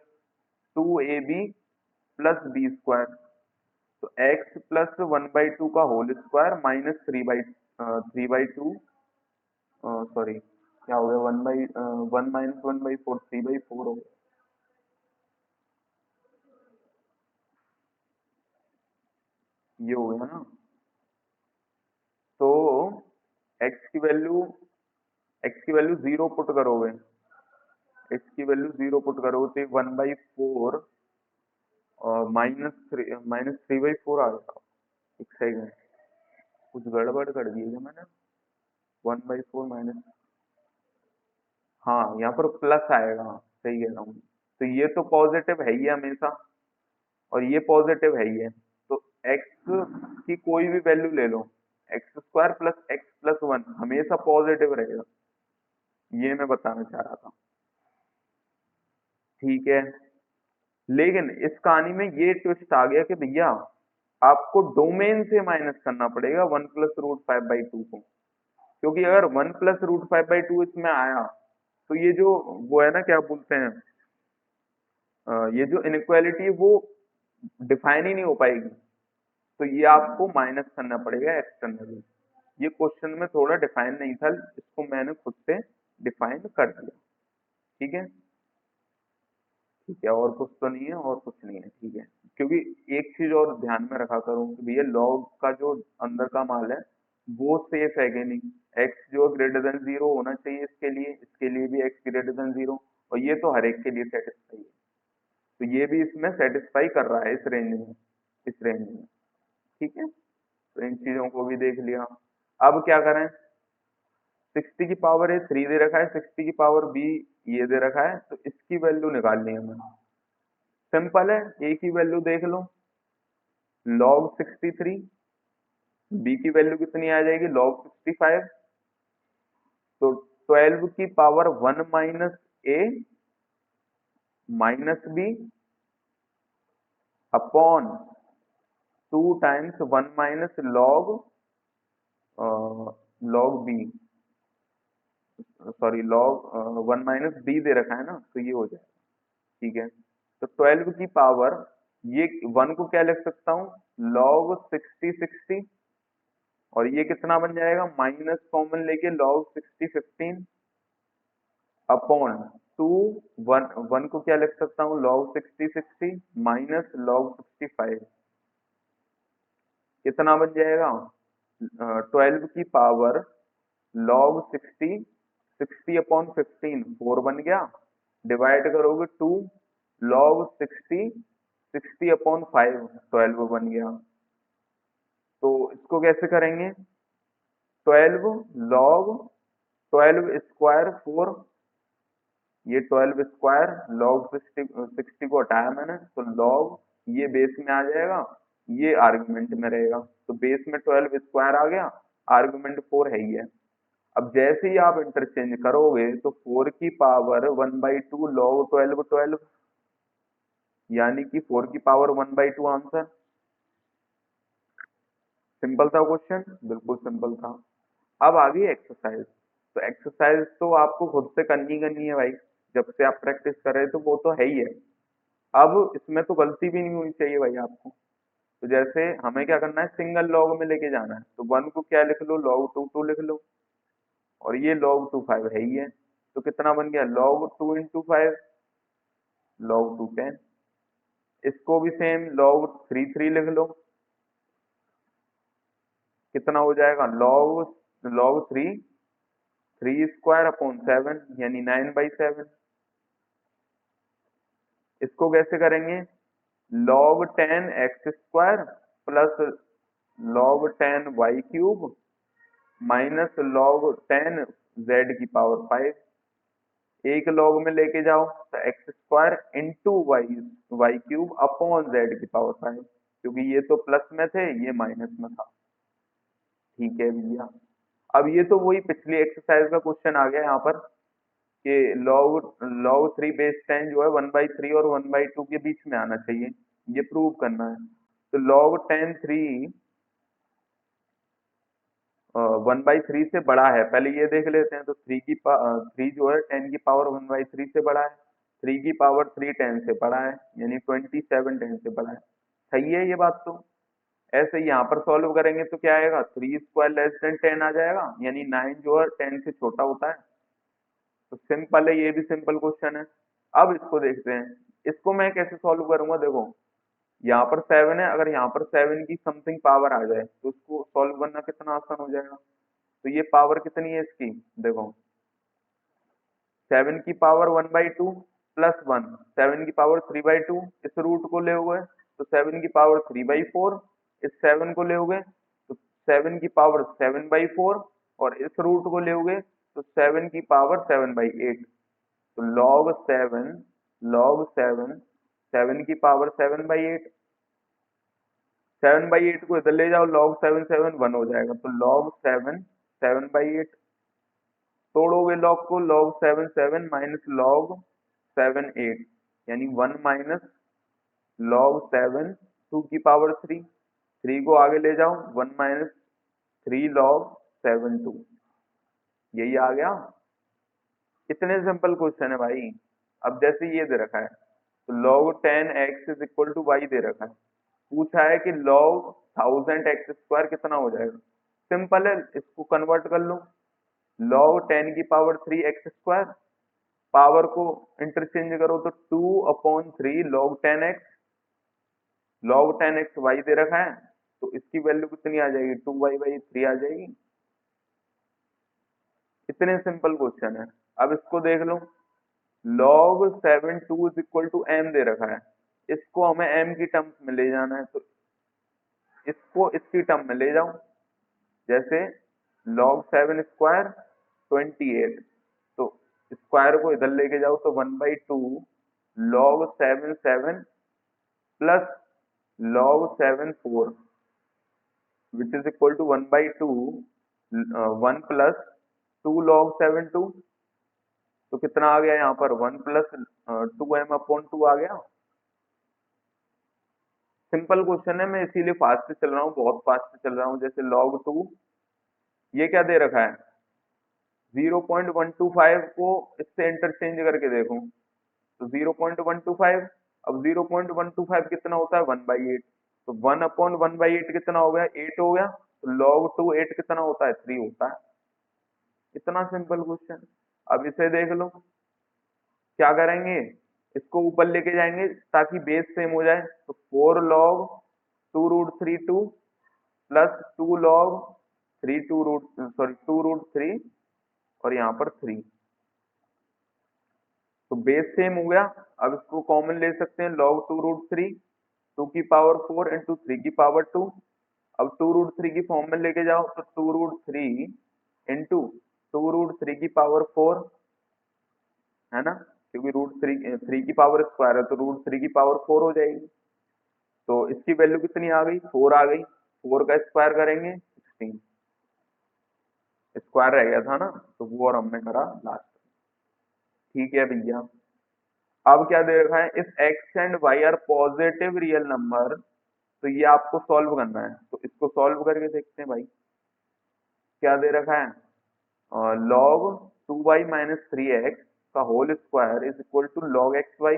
S1: two A B plus B square, तो X plus one by two का whole square minus three by two, sorry क्या हो गया, one minus one by four, three by four हो गया, ये हो गया ना। तो एक्स की वैल्यू जीरो पुट करोगे, एक्स की वैल्यू जीरो पुट करोगे तो one by four minus three by four आ गया। एक सेकंड, कुछ गड़बड़ कर दी है मैंने, वन बाई फोर माइनस, हाँ यहाँ पर प्लस आएगा, सही कह रहा हूँ। तो ये तो पॉजिटिव है ही हमेशा, और ये पॉजिटिव है ही है, तो एक्स की कोई भी वैल्यू ले लो, X square plus X plus one हमेशा पॉजिटिव रहेगा, ये मैं बताना चाह रहा था। ठीक है, लेकिन इस कहानी में ये ट्विस्ट आ गया कि भैया आपको डोमेन से माइनस करना पड़ेगा one plus root five by two को, क्योंकि अगर one plus root five by two इसमें आया तो ये जो वो है ना क्या बोलते हैं, ये जो इनइक्वालिटी है वो डिफाइन ही नहीं हो पाएगी, तो ये आपको माइनस करना पड़ेगा एक्सटर्नली। ये क्वेश्चन में थोड़ा डिफाइन नहीं था, इसको मैंने खुद से डिफाइन कर दिया। ठीक है, ठीक है, और कुछ तो नहीं है, और कुछ नहीं है, ठीक है। क्योंकि एक चीज और ध्यान में रखा करूँ कि भैया लॉग का जो अंदर का माल है वो सेफ है कि नहीं, एक्स जो ग्रेटर देन जीरो होना चाहिए इसके लिए भी एक्स ग्रेटर देन जीरो, और ये तो हर एक के लिए सेटिस्फाई है, तो ये भी इसमें सेटिस्फाई कर रहा है इस रेंज में। ठीक है, तो इन चीजों को भी देख लिया। अब क्या करें, सिक्सटी की पावर ए थ्री दे रखा है, सिक्सटी की पावर बी ये दे रखा है, तो इसकी वैल्यू निकालनी है हमें। सिंपल है, ए की वैल्यू देख लो, log 63, बी की वैल्यू कितनी आ जाएगी log 65, तो 12 की power one minus A minus B upon two times one minus log B, sorry log 1 - b दे रखा है ना, तो ये हो जाएगा। ठीक है, तो 12 की पावर, ये 1 को क्या लिख सकता हूँ, लॉग 60 और ये कितना बन जाएगा, माइनस कॉमन लेके लॉग 60 अपॉन 2, 1 को क्या लिख सकता हूँ, लॉग 60 माइनस लॉग 65, कितना बन जाएगा, 12 की पावर लॉग 60 अपॉन 15 4 बन गया, डिवाइड करोगे 2 लॉग 60 अपॉन 5 12 बन गया। तो इसको कैसे करेंगे, 12 लॉग 12 स्क्वायर 4, ये 12 स्क्वायर लॉग 60 को हटाया मैंने, तो लॉग ये बेस में आ जाएगा, ये आर्गुमेंट में रहेगा, तो बेस में 12 स्क्वायर आ गया, आर्गुमेंट 4 है ही है। अब जैसे ही आप इंटरचेंज करोगे तो 4 की पावर 1/2 लॉग 12 यानी कि 4 की पावर 1/2 आंसर। सिंपल था क्वेश्चन, बिल्कुल सिंपल था। अब आ गई एक्सरसाइज, तो एक्सरसाइज तो आपको खुद से करनी है भाई, जब से आप प्रैक्टिस कर रहे हो तो वो तो है ही है। अब इसमें तो गलती भी नहीं होनी चाहिए भाई आपको। तो जैसे हमें क्या करना है, सिंगल लॉग में लेके जाना है, तो 1 को क्या लिख लो, लॉग 2 लिख लो, और ये log 2 5 है ही है, तो कितना बन गया, log 2 इंटू 5 log 2 10। इसको भी सेम log 3 लिख लो, कितना हो जाएगा, log 3 स्क्वायर अपॉन 7 यानी 9/7। इसको कैसे करेंगे, log 10 x square plus log 10 y cube minus log 10 z की पावर 5, एक लॉग में लेके जाओ तो x square into y cube upon z की पावर 5, क्योंकि ये तो प्लस में थे, ये माइनस में था। ठीक है भैया, अब ये तो वही पिछली एक्सरसाइज का क्वेश्चन आ गया यहाँ पर, कि log 3 बेस 10 जो है 1/3 और 1/2 के बीच में आना चाहिए, ये प्रूव करना है। तो log 10 3 1/3 से बड़ा है, पहले ये देख लेते हैं, तो 3 जो है 10 की पावर 1/3 से बड़ा है, 3 की पावर 3 10 से बड़ा है, यानी 27 10 से बड़ा है। सही है ये बात तो। ऐसे ही यहाँ पर सॉल्व करेंगे तो क्या आएगा, 3 स्क्वायर लेस देन 10 आ जाएगा, यानी 9 जो है 10 से छोटा होता है। तो सिंपल है, ये भी सिंपल क्वेश्चन है। अब इसको देखते हैं, इसको मैं कैसे सॉल्व करूंगा, देखो यहाँ पर 7 है, अगर यहाँ पर 7 की समथिंग पावर आ जाए तो उसको सॉल्व करना कितना आसान हो जाएगा। तो ये पावर कितनी है इसकी, देखो 7 की पावर 1/2 प्लस 1, 7 की पावर 3/2, इस रूट को ले हुए तो 7 की पावर 3/4, इस 7 को ले हुए तो 7 की पावर 7/4, और इस रूट को ले हुए तो 7 की पावर 7/8। तो log 7 7 की पावर 7/8, 7/8 को इधर ले जाओ, log 7 7 1 हो जाएगा, तो log 7 7/8, तोड़ोगे लॉग को, log 7 7 माइनस log 7 8, यानी 1 माइनस log 7 2 की पावर 3, 3 को आगे ले जाओ, 1 माइनस 3 log 7 2, यही आ गया। इतने सिंपल क्वेश्चन है भाई। अब जैसे ये दे रखा है, तो log 10 x is equal to Y दे रखा है, पूछा है कि log 1000 एक्स स्क्वायर कितना हो जाएगा। सिंपल है, इसको कन्वर्ट कर लो, log 10 की पावर 3 एक्स स्क्वायर, पावर को इंटरचेंज करो तो 2/3 log 10x, log 10x y दे रखा है, तो इसकी वैल्यू कितनी आ जाएगी, 2y/3 आ जाएगी। इतने सिंपल क्वेश्चन है। अब इसको देख लो, log 7 2 is equal to m दे रखा है, इसको हमें m की टर्म्स में ले जाना है, तो इसको इसकी टर्म में ले जाओ, जैसे log 7 स्क्वायर 28, तो स्क्वायर को इधर लेके जाओ तो 1/2 log 7 7 plus log 7 4 which is equal to 1/2 1 plus 2 log 7 2, तो कितना आ गया यहाँ पर, 1 प्लस 2m/2 आ गया। सिंपल क्वेश्चन है, मैं इसीलिए फास्ट से चल रहा हूँ, बहुत फास्ट से चल रहा हूँ। जैसे log 2, ये क्या दे रखा है, 0.125 को इससे इंटरचेंज करके देखो तो 0.125, अब 0.125 कितना होता है 1/8, तो 1/1/8 कितना हो गया 8 हो गया, तो log 2 8 कितना होता है 3 होता है। इतना सिंपल क्वेश्चन। अब इसे देख लो, क्या करेंगे, इसको ऊपर लेके जाएंगे ताकि बेस सेम हो जाए, तो 4 log 2√32 प्लस 2 रूट 3 और यहाँ पर 3, तो बेस सेम हो गया। अब इसको कॉमन ले सकते हैं, log 2√3 2 की पावर 4 इंटू 3 की पावर 2। अब 2√3 की फॉर्म में लेके जाओ तो 2√3 इंटू 2√3 की पावर 4, है ना, क्योंकि √3 की पावर स्क्वायर है तो √3 की पावर 4 हो जाएगी। तो इसकी वैल्यू कितनी आ गई 4 आ गई, 4 का स्क्वायर करेंगे 16, स्क्वायर रह गया था ना, तो वो और हमने करा लास्ट। ठीक है भैया, अब क्या दे रखा है, इस x and y are positive real number, तो ये आपको सॉल्व करना है, तो इसको सॉल्व करके देखते हैं भाई। क्या दे रखा है, log 2y माइनस 3x का whole square is equal to log xy।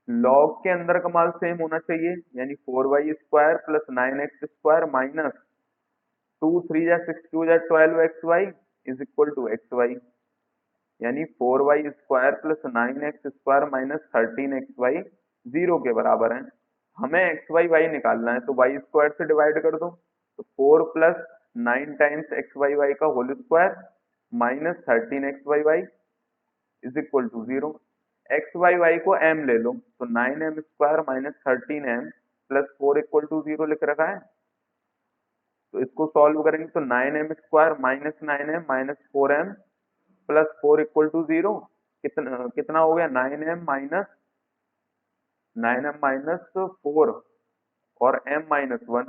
S1: log के अंदर का मान सेम होना चाहिए, यानी 4y² प्लस 9x² माइनस 2 3 जा 6 2 जा 12xy is equal to xy, यानी 4y² plus 9x² minus 13xy 0 के बराबर है। हमें y निकालना है, तो y² से डिवाइड कर दो, तो 4 प्लस 9 टाइम्स xy का whole square minus 13xy is equal to 0। xy को m ले लो, तो 9m² minus 13m plus 4 equal to 0 लिख रखा है। तो इसको सॉल्व करेंगे तो 9m² minus 9m minus 4m plus 4 equal to 0, कितना कितना हो गया 9m माइनस 4 और m माइनस 1,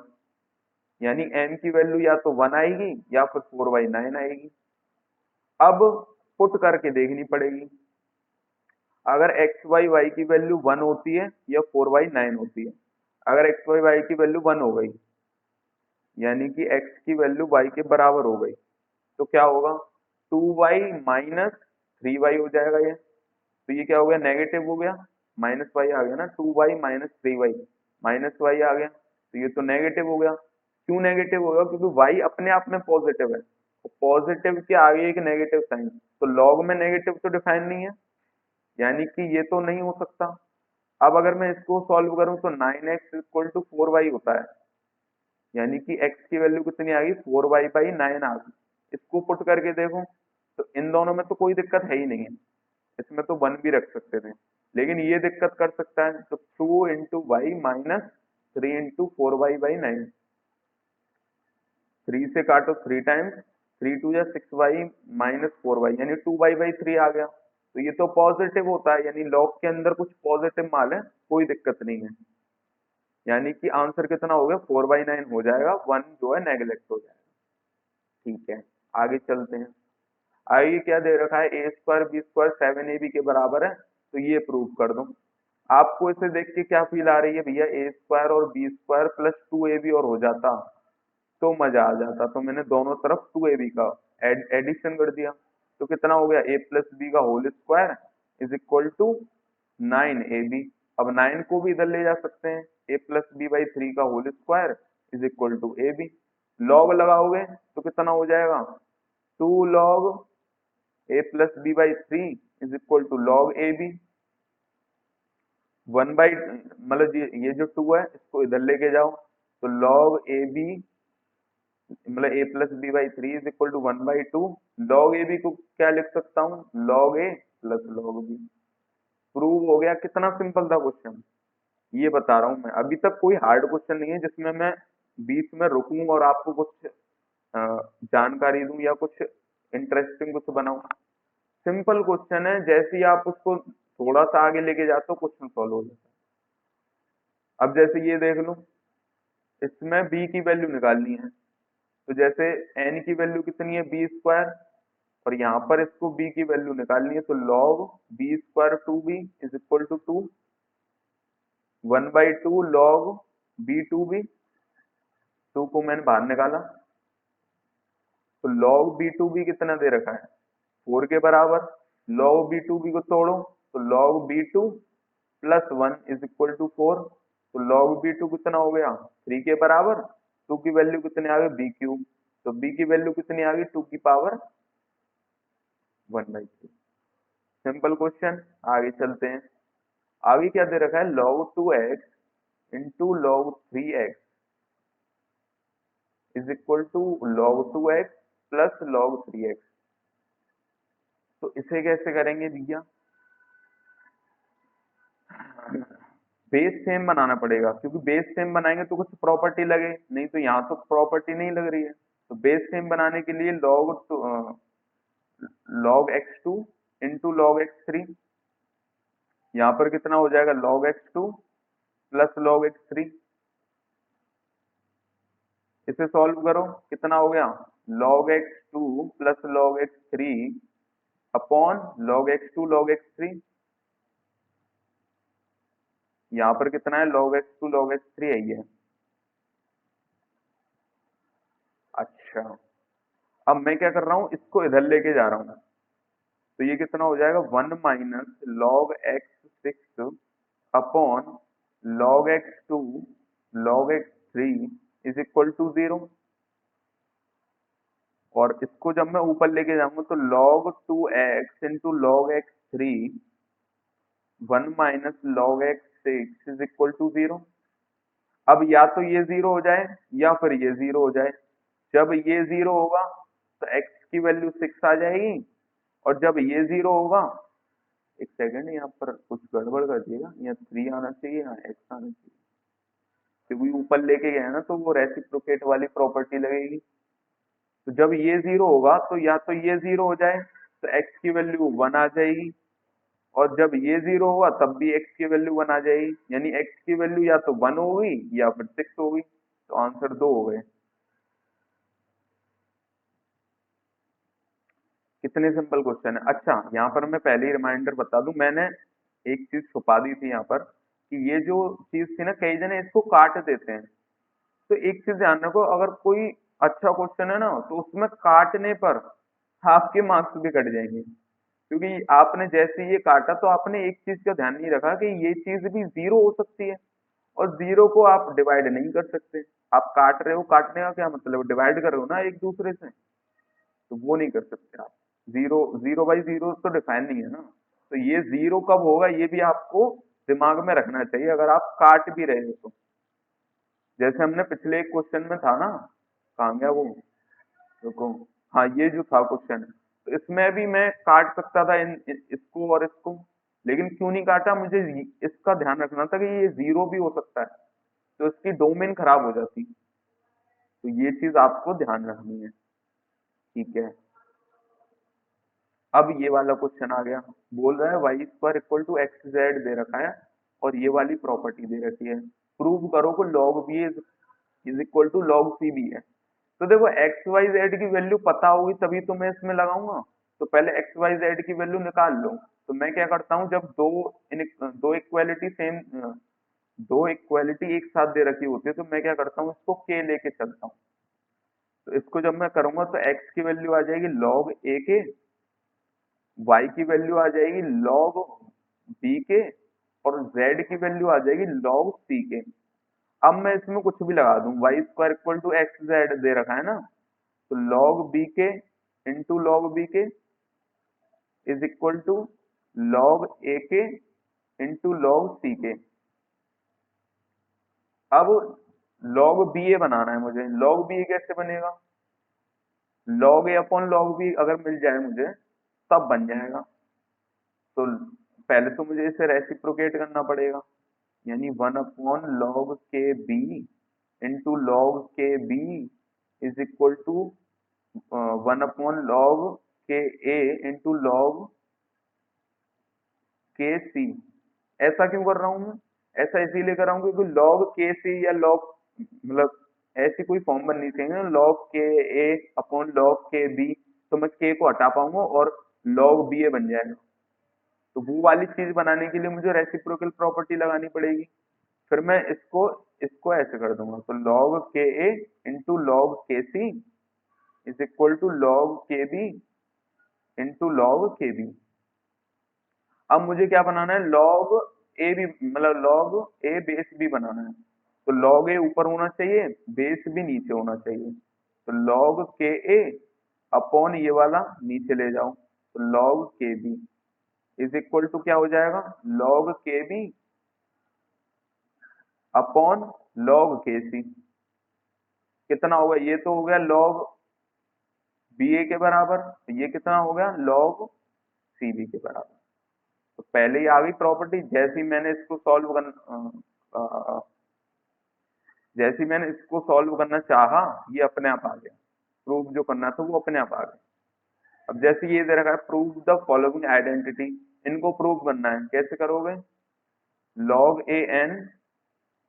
S1: यानी m की वैल्यू या तो 1 आएगी या फिर 4/9 आएगी। अब पुट करके देखनी पड़ेगी, अगर xy की वैल्यू 1 होती है या 4/9 होती है। अगर xy की वैल्यू 1 हो गई, यानी कि x की वैल्यू y के बराबर हो गई, तो क्या होगा 2y माइनस 3y हो जाएगा ये, तो ये क्या हो गया नेगेटिव हो गया, माइनस वाई आ गया ना, 2y minus 3y minus Y आ गया, तो ये तो नेगेटिव हो गया। क्यों नेगेटिव होगा, क्योंकि y अपने आप में पॉजिटिव है, तो पॉजिटिव के आगे एक नेगेटिव साइन, तो लॉग में नेगेटिव तो डिफाइन नहीं है, यानी कि ये तो नहीं हो सकता। अब अगर मैं इसको सॉल्व करूं तो 9x इक्वल टू 4y होता है, यानी कि x की वैल्यू कितनी आ गई 4y/9 आ गई। इसको पुट करके देखो तो इन दोनों में तो कोई दिक्कत है ही नहीं है, इसमें तो 1 भी रख सकते थे, लेकिन ये दिक्कत कर सकता है, तो 2 into Y minus 3 into 4y/9, 3 से काटो 3 टाइम्स, 3 2 जा 6y माइनस 4y, यानी 2y/3 आ गया। तो ये तो पॉजिटिव होता है, यानी लॉग के अंदर कुछ पॉजिटिव मान है, कोई दिक्कत नहीं है, यानी कि आंसर कितना हो गया 4/9 हो जाएगा, 1 जो है नेगलेक्ट हो जाएगा। ठीक है, आगे चलते हैं। आगे क्या दे रखा है, a² b² 7ab के बराबर है, तो ये प्रूव कर दो। आपको इसे देख के क्या फील आ रही है भैया, a² और b² प्लस 2ab और हो जाता तो मजा आ जाता, तो मैंने दोनों तरफ 2ab का एडिशन कर दिया, तो कितना हो गया a प्लस बी का whole square is equal to 9ab। अब 9 को भी इधर ले जा सकते हैं, a प्लस b/3 का whole square is equal to ab। Log लगाओगे तो कितना हो जाएगा 2 log a plus b/3 is equal to log ab। 1 by मतलब ये जो 2 है इसको इधर लेके जाओ, तो log ab मतलब a plus b/3 is equal to 1/2। log ab को क्या लिख सकता हूँ log a plus log b। Prove हो गया, कितना सिंपल था क्वेश्चन, ये बता रहा हूँ मैं। अभी तक कोई हार्ड क्वेश्चन नहीं है जिसमें मैं बीच में रुकूं और आपको कुछ जानकारी दूं या कुछ इंटरेस्टिंग कुछ बनाऊं। सिंपल क्वेश्चन है, जैसे ही आप उसको थोड़ा सा आगे लेके जाते हो क्वेश्चन सॉल्व हो जाता है। अब जैसे ये देख लो, इसमें b की वैल्यू निकालनी है, तो जैसे n की वैल्यू कितनी है b² और यहाँ पर इसको b की वैल्यू निकालनी है, तो log b² 2b is equal to 2, 1/2 log b 2b, 2 को मैंने बाहर निकाला, तो log b2 भी कितना दे रखा है 4 के बराबर। log b2 भी को तोड़ो तो log b2 plus 1 is equal to 4। तो log b2 कितना हो गया 3 के बराबर। 2 की वैल्यू कितनी आ गई b क्यूब। तो b की वैल्यू कितनी आ गई 2 की पावर 1/3। Simple question. आगे चलते हैं। आगे क्या दे रखा है log 2x into log 3x is equal to log 2x plus log 3x। तो इसे कैसे करेंगे भैया बेस सेम बनाना पड़ेगा क्योंकि बेस सेम बनाएंगे तो कुछ प्रॉपर्टी लगे नहीं तो यहाँ तो प्रॉपर्टी नहीं लग रही है। तो बेस सेम बनाने के लिए log x2 into log x3 यहाँ पर कितना हो जाएगा log x2 plus log x3। इसे सॉल्व करो कितना हो गया log x2 plus log x3 upon log x2 log x3। यहाँ पर कितना है log x2 log x3 है ये। अच्छा अब मैं क्या कर रहा हूँ इसको इधर लेके जा रहा हूँ तो ये कितना हो जाएगा 1 minus log x6 upon log x2 log x3 is equal to 0। और इसको जब मैं ऊपर लेके जाऊंगा तो log 2x into log x3 1 minus log x6 is equal to 0। अब या तो ये 0 हो जाए या फिर ये 0 हो जाए। जब ये 0 होगा तो x की वैल्यू 6 आ जाएगी और जब ये 0 होगा एक सेकंड यहाँ पर कुछ गड़बड़ कर दिएगा यहाँ 3 आना चाहिए यहाँ x आना चाहिए क्योंकि ऊपर लेके गए ना तो वो रेसिप्रोकेट वाली प्रॉपर्टी लगेगी। तो जब ये 0 होगा तो या तो ये 0 हो जाए तो x की वैल्यू 1 आ जाएगी और जब ये 0 होगा तब भी x की वैल्यू 1 आ जाएगी यानी x की वैल्यू या तो 1 होगी या फिर 6 होगी। तो आंसर 2 हो गए। कितने सिंपल क्वेश्चन है। अच्छा यहाँ पर मैं पहले ही रिमाइंडर बता दूं मैंने एक चीज छुपा दी थी यहाँ पर कि ये जो चीज थी ना कई जने इसको काट देते हैं। तो एक चीज ध्यान रखो अगर कोई अच्छा क्वेश्चन है ना तो उसमें काटने पर आपके मार्क्स भी कट जाएंगे क्योंकि आपने जैसे ये काटा तो आपने एक चीज का ध्यान नहीं रखा कि ये चीज भी 0 हो सकती है और 0 को आप डिवाइड नहीं कर सकते। आप काट रहे हो काटने का क्या मतलब डिवाइड कर रहे हो ना एक दूसरे से तो वो नहीं कर सकते आप। 0 0/0 तो डिफाइन नहीं है ना। तो ये 0 कब होगा ये भी आपको दिमाग में रखना चाहिए अगर आप काट भी रहे हो तो। जैसे हमने पिछले एक क्वेश्चन में था ना कहाँ गया वो रुको। हाँ ये जो था क्वेश्चन तो इसमें भी मैं काट सकता था इसको और इसको लेकिन क्यों नहीं काटा मुझे इसका ध्यान रखना था कि ये 0 भी हो सकता है तो इसकी डोमेन खराब हो जाती। तो ये चीज आपको ध्यान रखनी है। ठीक है अब ये वाला क्वेश्चन आ गया। बोल रहा है Y square equal to X Z दे रखा है और ये वाली प्रॉपर्टी दे रखी है। प्रूव करो को log b is equal to log c भी है। तो देखो एक्स वाई जेड की वैल्यू पता होगी तभी तो मैं इसमें लगाऊंगा। तो पहले एक्स वाई जेड की वैल्यू निकाल लो। तो मैं क्या करता हूँ जब दो इक्वालिटी सेम दो इक्वालिटी एक साथ दे रखी होती है तो मैं क्या करता हूँ इसको k लेके चलता हूँ। तो इसको जब मैं करूंगा तो x की वैल्यू आ जाएगी log a के y की वैल्यू आ जाएगी log b के और z की वैल्यू आ जाएगी log c के। अब मैं इसमें कुछ भी लगा दूं Y square equal to X Z दे रखा है ना तो log b के इंटू log b के is equal to log a के इंटू log c के। अब log ba बनाना है मुझे। log ba कैसे बनेगा log a upon log b अगर मिल जाए मुझे तब बन जाएगा। तो पहले तो मुझे इसे रेसिप्रोकेट करना पड़ेगा यानी 1 upon log k b into log k b is equal to 1 upon log k A into log के सी। ऐसा क्यों कर रहा हूं मैं ऐसा इसीलिए कर रहा हूँ क्योंकि log के सी या log मतलब ऐसी कोई फॉर्म बननी चाहिए ना log के ए अपॉन log के बी तो मैं के को हटा पाऊंगा और log बी ए बन जाएगा। तो वो वाली चीज बनाने के लिए मुझे रेसिप्रोकल प्रॉपर्टी लगानी पड़ेगी। फिर मैं इसको इसको ऐसे कर दूंगा तो log के ए इंटू log के सी इज इक्वल टू लॉग के बी इंटू लॉग के बी। अब मुझे क्या बनाना है, लॉग ए बी, मतलब लॉग ए बेस बी बनाना है। तो लॉग ए ऊपर होना चाहिए, बेस भी नीचे होना चाहिए। तो लॉग के ए अपॉन ये वाला नीचे ले जाओ, तो लॉग के बी इज इक्वल टू क्या हो जाएगा, लॉग के बी अपॉन लॉग के सी। कितना होगा, ये तो हो गया लॉग बी ए के बराबर, तो ये कितना हो गया लॉग सी बी के बराबर। तो पहले ही आ गई प्रॉपर्टी, जैसे ही मैंने इसको सॉल्व करना चाहा, ये अपने आप आ गया। प्रूफ जो करना था वो अपने आप आ गया। अब जैसे ये दे रखा है, प्रूव द फॉलोइंग आइडेंटिटी, इनको प्रूव करना है, कैसे करोगे, लॉग ए एन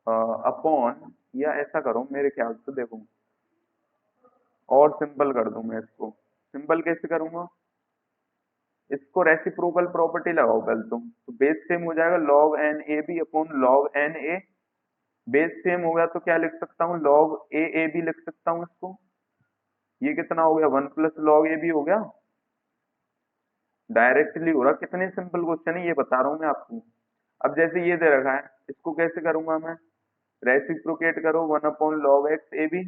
S1: अपॉन, या ऐसा करो मेरे ख्याल से, देखो और सिंपल कर दूं मैं इसको। सिंपल कैसे करूंगा, इसको रेसिप्रोकल प्रॉपर्टी लगाओ पहले तुम, तो बेस सेम हो जाएगा log n a b upon log n a. Base same हो गया तो क्या लिख सकता हूँ, लॉग ए बी लिख सकता हूँ इसको। ये कितना हो गया, 1 + log ए बी हो गया। डायरेक्टली हो रहा, कितने सिंपल क्वेश्चन है ये बता रहा हूँ मैं आपको। अब जैसे ये दे रखा है, इसको कैसे करूंगा मैं, रेसिप्रोकेट करो 1/log x ए बी,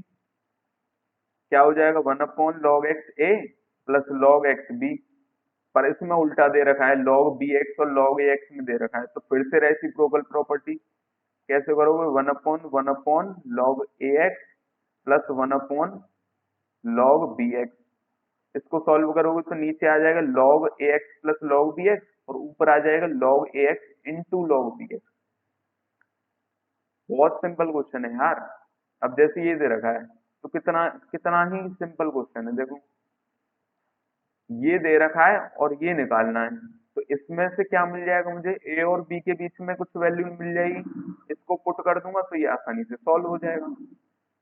S1: क्या हो जाएगा 1/log x ए प्लस log x बी। पर इसमें उल्टा दे रखा है, log बी एक्स और log ए एक्स में दे रखा है, तो फिर से रेसिप्रोकल प्रॉपर्टी कैसे करोगे, 1/log A X plus 1/log B X. इसको सॉल्व करोगे तो नीचे आ जाएगा log A X plus log B X, और ऊपर आ जाएगा log A X into log B X. बहुत सिंपल क्वेश्चन है यार। अब जैसे ये दे रखा है, तो कितना कितना ही सिंपल क्वेश्चन है, देखो ये दे रखा है और ये निकालना है। तो इसमें से क्या मिल जाएगा मुझे, ए और बी के बीच में कुछ वैल्यू मिल जाएगी, इसको पुट कर दूंगा तो ये आसानी से सॉल्व हो जाएगा।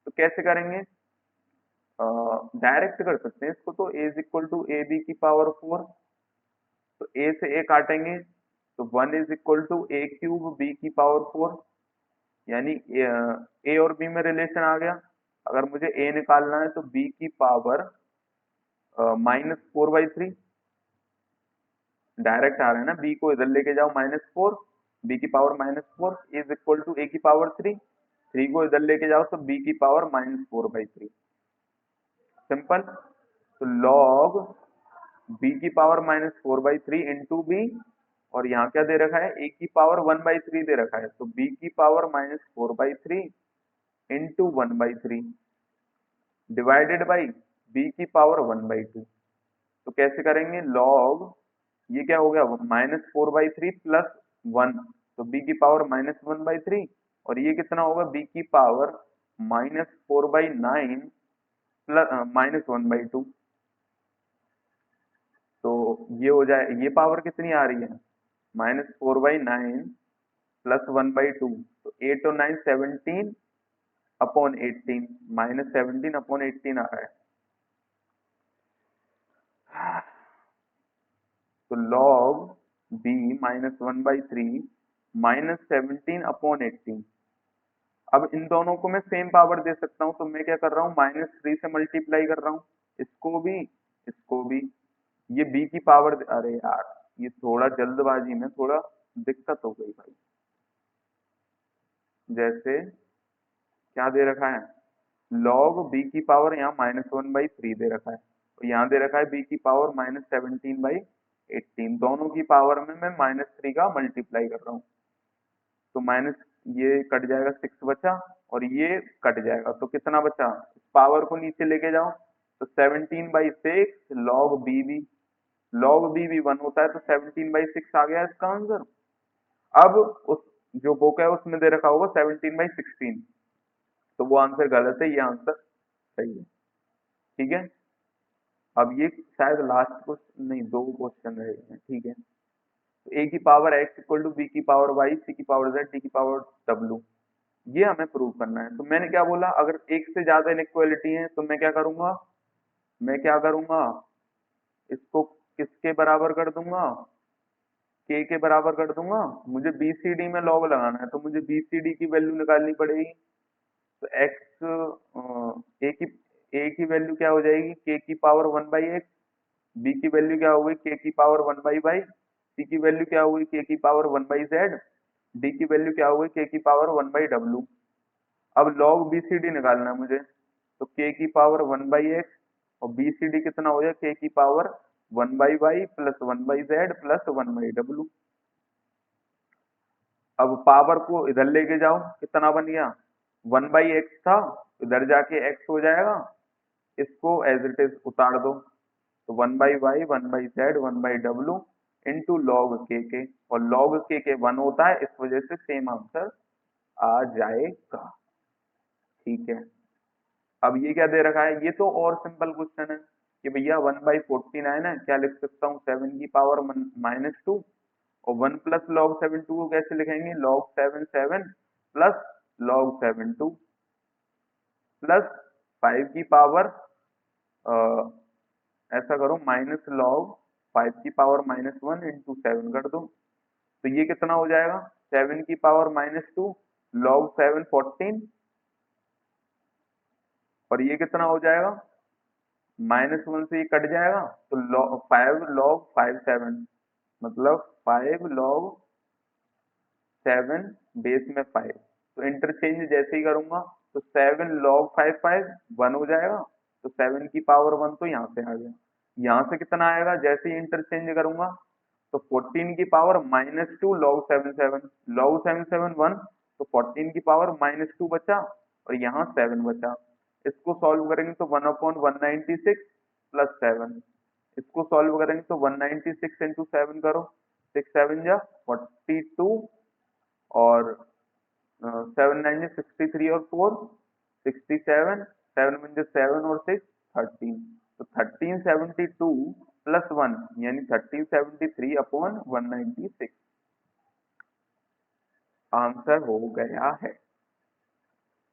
S1: तो कैसे करेंगे, डायरेक्ट कर सकते हैं इसको, तो A is equal to A B की पावर 4, तो ए से ए काटेंगे, तो 1 is equal to A cube B की पावर 4, यानी ए और बी में रिलेशन आ गया। अगर मुझे ए निकालना है तो बी की पावर -4/3, डायरेक्ट आ रहा है ना, बी को इधर लेके जाओ -4, बी की पावर -4 इज इक्वल टू ए की पावर 3, 3 को इधर लेके जाओ तो बी की पावर -4/3। सिंपल। तो लॉग बी की पावर -4/3 इंटू बी, और यहाँ क्या दे रखा है, ए की पावर 1/3 दे रखा है, तो बी की power -4/3 into 1/3 divided by b की पावर 1/2। तो कैसे करेंगे, लॉग ये क्या हो गया, -4/3 प्लस 1, तो बी की पावर -1/3, और ये कितना होगा, बी की पावर -4/9 प्लस -1/2। तो ये हो जाए, ये पावर कितनी आ रही है, -4/9 प्लस 1/2, तो 8 और 9 17 अपॉन 18, -17 अपॉन 18 आ रहा है। तो log b -1/3 -17 अपॉन 18। अब इन दोनों को मैं सेम पावर दे सकता हूँ, तो मैं क्या कर रहा हूँ, -3 से मल्टीप्लाई कर रहा हूँ, इसको भी। ये b की पावर, अरे यार ये थोड़ा जल्दबाजी में थोड़ा दिक्कत हो गई भाई। जैसे क्या दे रखा है, log b की पावर यहाँ -1/3 दे रखा है, तो यहाँ दे रखा है b की पावर -17/18, दोनों की पावर में मैं -3 का मल्टीप्लाई कर रहा हूँ, तो माइनस ये कट जाएगा, 6 बचा, और ये कट जाएगा, तो कितना बचा, पावर को नीचे लेके जाओ, तो 17/6 log b भी 1 होता है, तो 17/6 आ गया इसका आंसर। अब उस जो बुक है उसमें दे रखा होगा 17/16, तो वो आंसर गलत है, ये आंसर सही है। ठीक है, अब ये शायद लास्ट क्वेश्चन, नहीं 2 क्वेश्चन रहे हैं, ठीक है। तो ए की power x equal to B की पावर y, सी की पावर z, डी की पावर w, ये हमें प्रूव करना है। तो मैंने क्या बोला, अगर एक से ज्यादा इनइक्वालिटी है तो मैं क्या करूंगा, इसको किसके बराबर कर दूंगा, k के बराबर कर दूंगा। मुझे BCD में लॉग लगाना है, तो मुझे BCD की वैल्यू निकालनी पड़ेगी। तो x, ए की वैल्यू क्या हो जाएगी के की पावर 1/x, बी की वैल्यू क्या हो गई के की पावर 1/y, सी की वैल्यू क्या हो गई के की पावर 1/z, डी की वैल्यू क्या हो गई के की पावर 1/w। अब log BCD निकालना है मुझे, तो के की पावर 1/x और BCD कितना हो जाए के की power 1/y plus 1/z plus 1/w। अब पावर को इधर लेके जाओ, कितना बन गया 1/x था, इधर जाके x हो जाएगा, इसको एज इट इज उतार दो, तो 1/y 1/z 1/w into log के, और लॉग के 1 होता है, इस वजह से सेम आंसर आ जाएगा। ठीक है, अब ये क्या दे रखा है, ये तो और सिंपल क्वेश्चन है कि भैया 1/49 है, क्या लिख सकता हूँ 7 की पावर -2, और 1 प्लस लॉग 7 2 को कैसे लिखेंगे log 7 7 प्लस log 7 2 प्लस 5 की पावर ऐसा करो माइनस लॉग 5 की पावर -1 इंटू 7 कर दो, तो ये कितना हो जाएगा 7 की पावर -2 log 7 14, और ये कितना हो जाएगा -1 से ये कट जाएगा, तो 5 log 5 7, मतलब 5 log 7 बेस में 5, तो इंटरचेंज जैसे ही करूंगा तो 7 log 5 5 1 हो जाएगा, तो 7 की पावर 1 तो यहाँ से आ गया, यहाँ से कितना आएगा जैसे ही इंटरचेंज करूंगा, तो 14 की पावर -2 log 7 7, log 7 7 1, तो 14 की पावर -2 बचा, और यहाँ 7 बचा। इसको सॉल्व करेंगे तो 1/196 प्लस 7, इसको सॉल्व करेंगे तो 196 इंटू 7 करो, 6 7 जा 42, और 7 9 63 और 4 67, 7 1 7 और 6 13, तो 1372 प्लस 1 यानी 1373 अपॉन 196 आंसर हो गया है।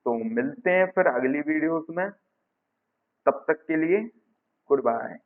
S1: तो मिलते हैं फिर अगली वीडियोस में, तब तक के लिए गुड बाय।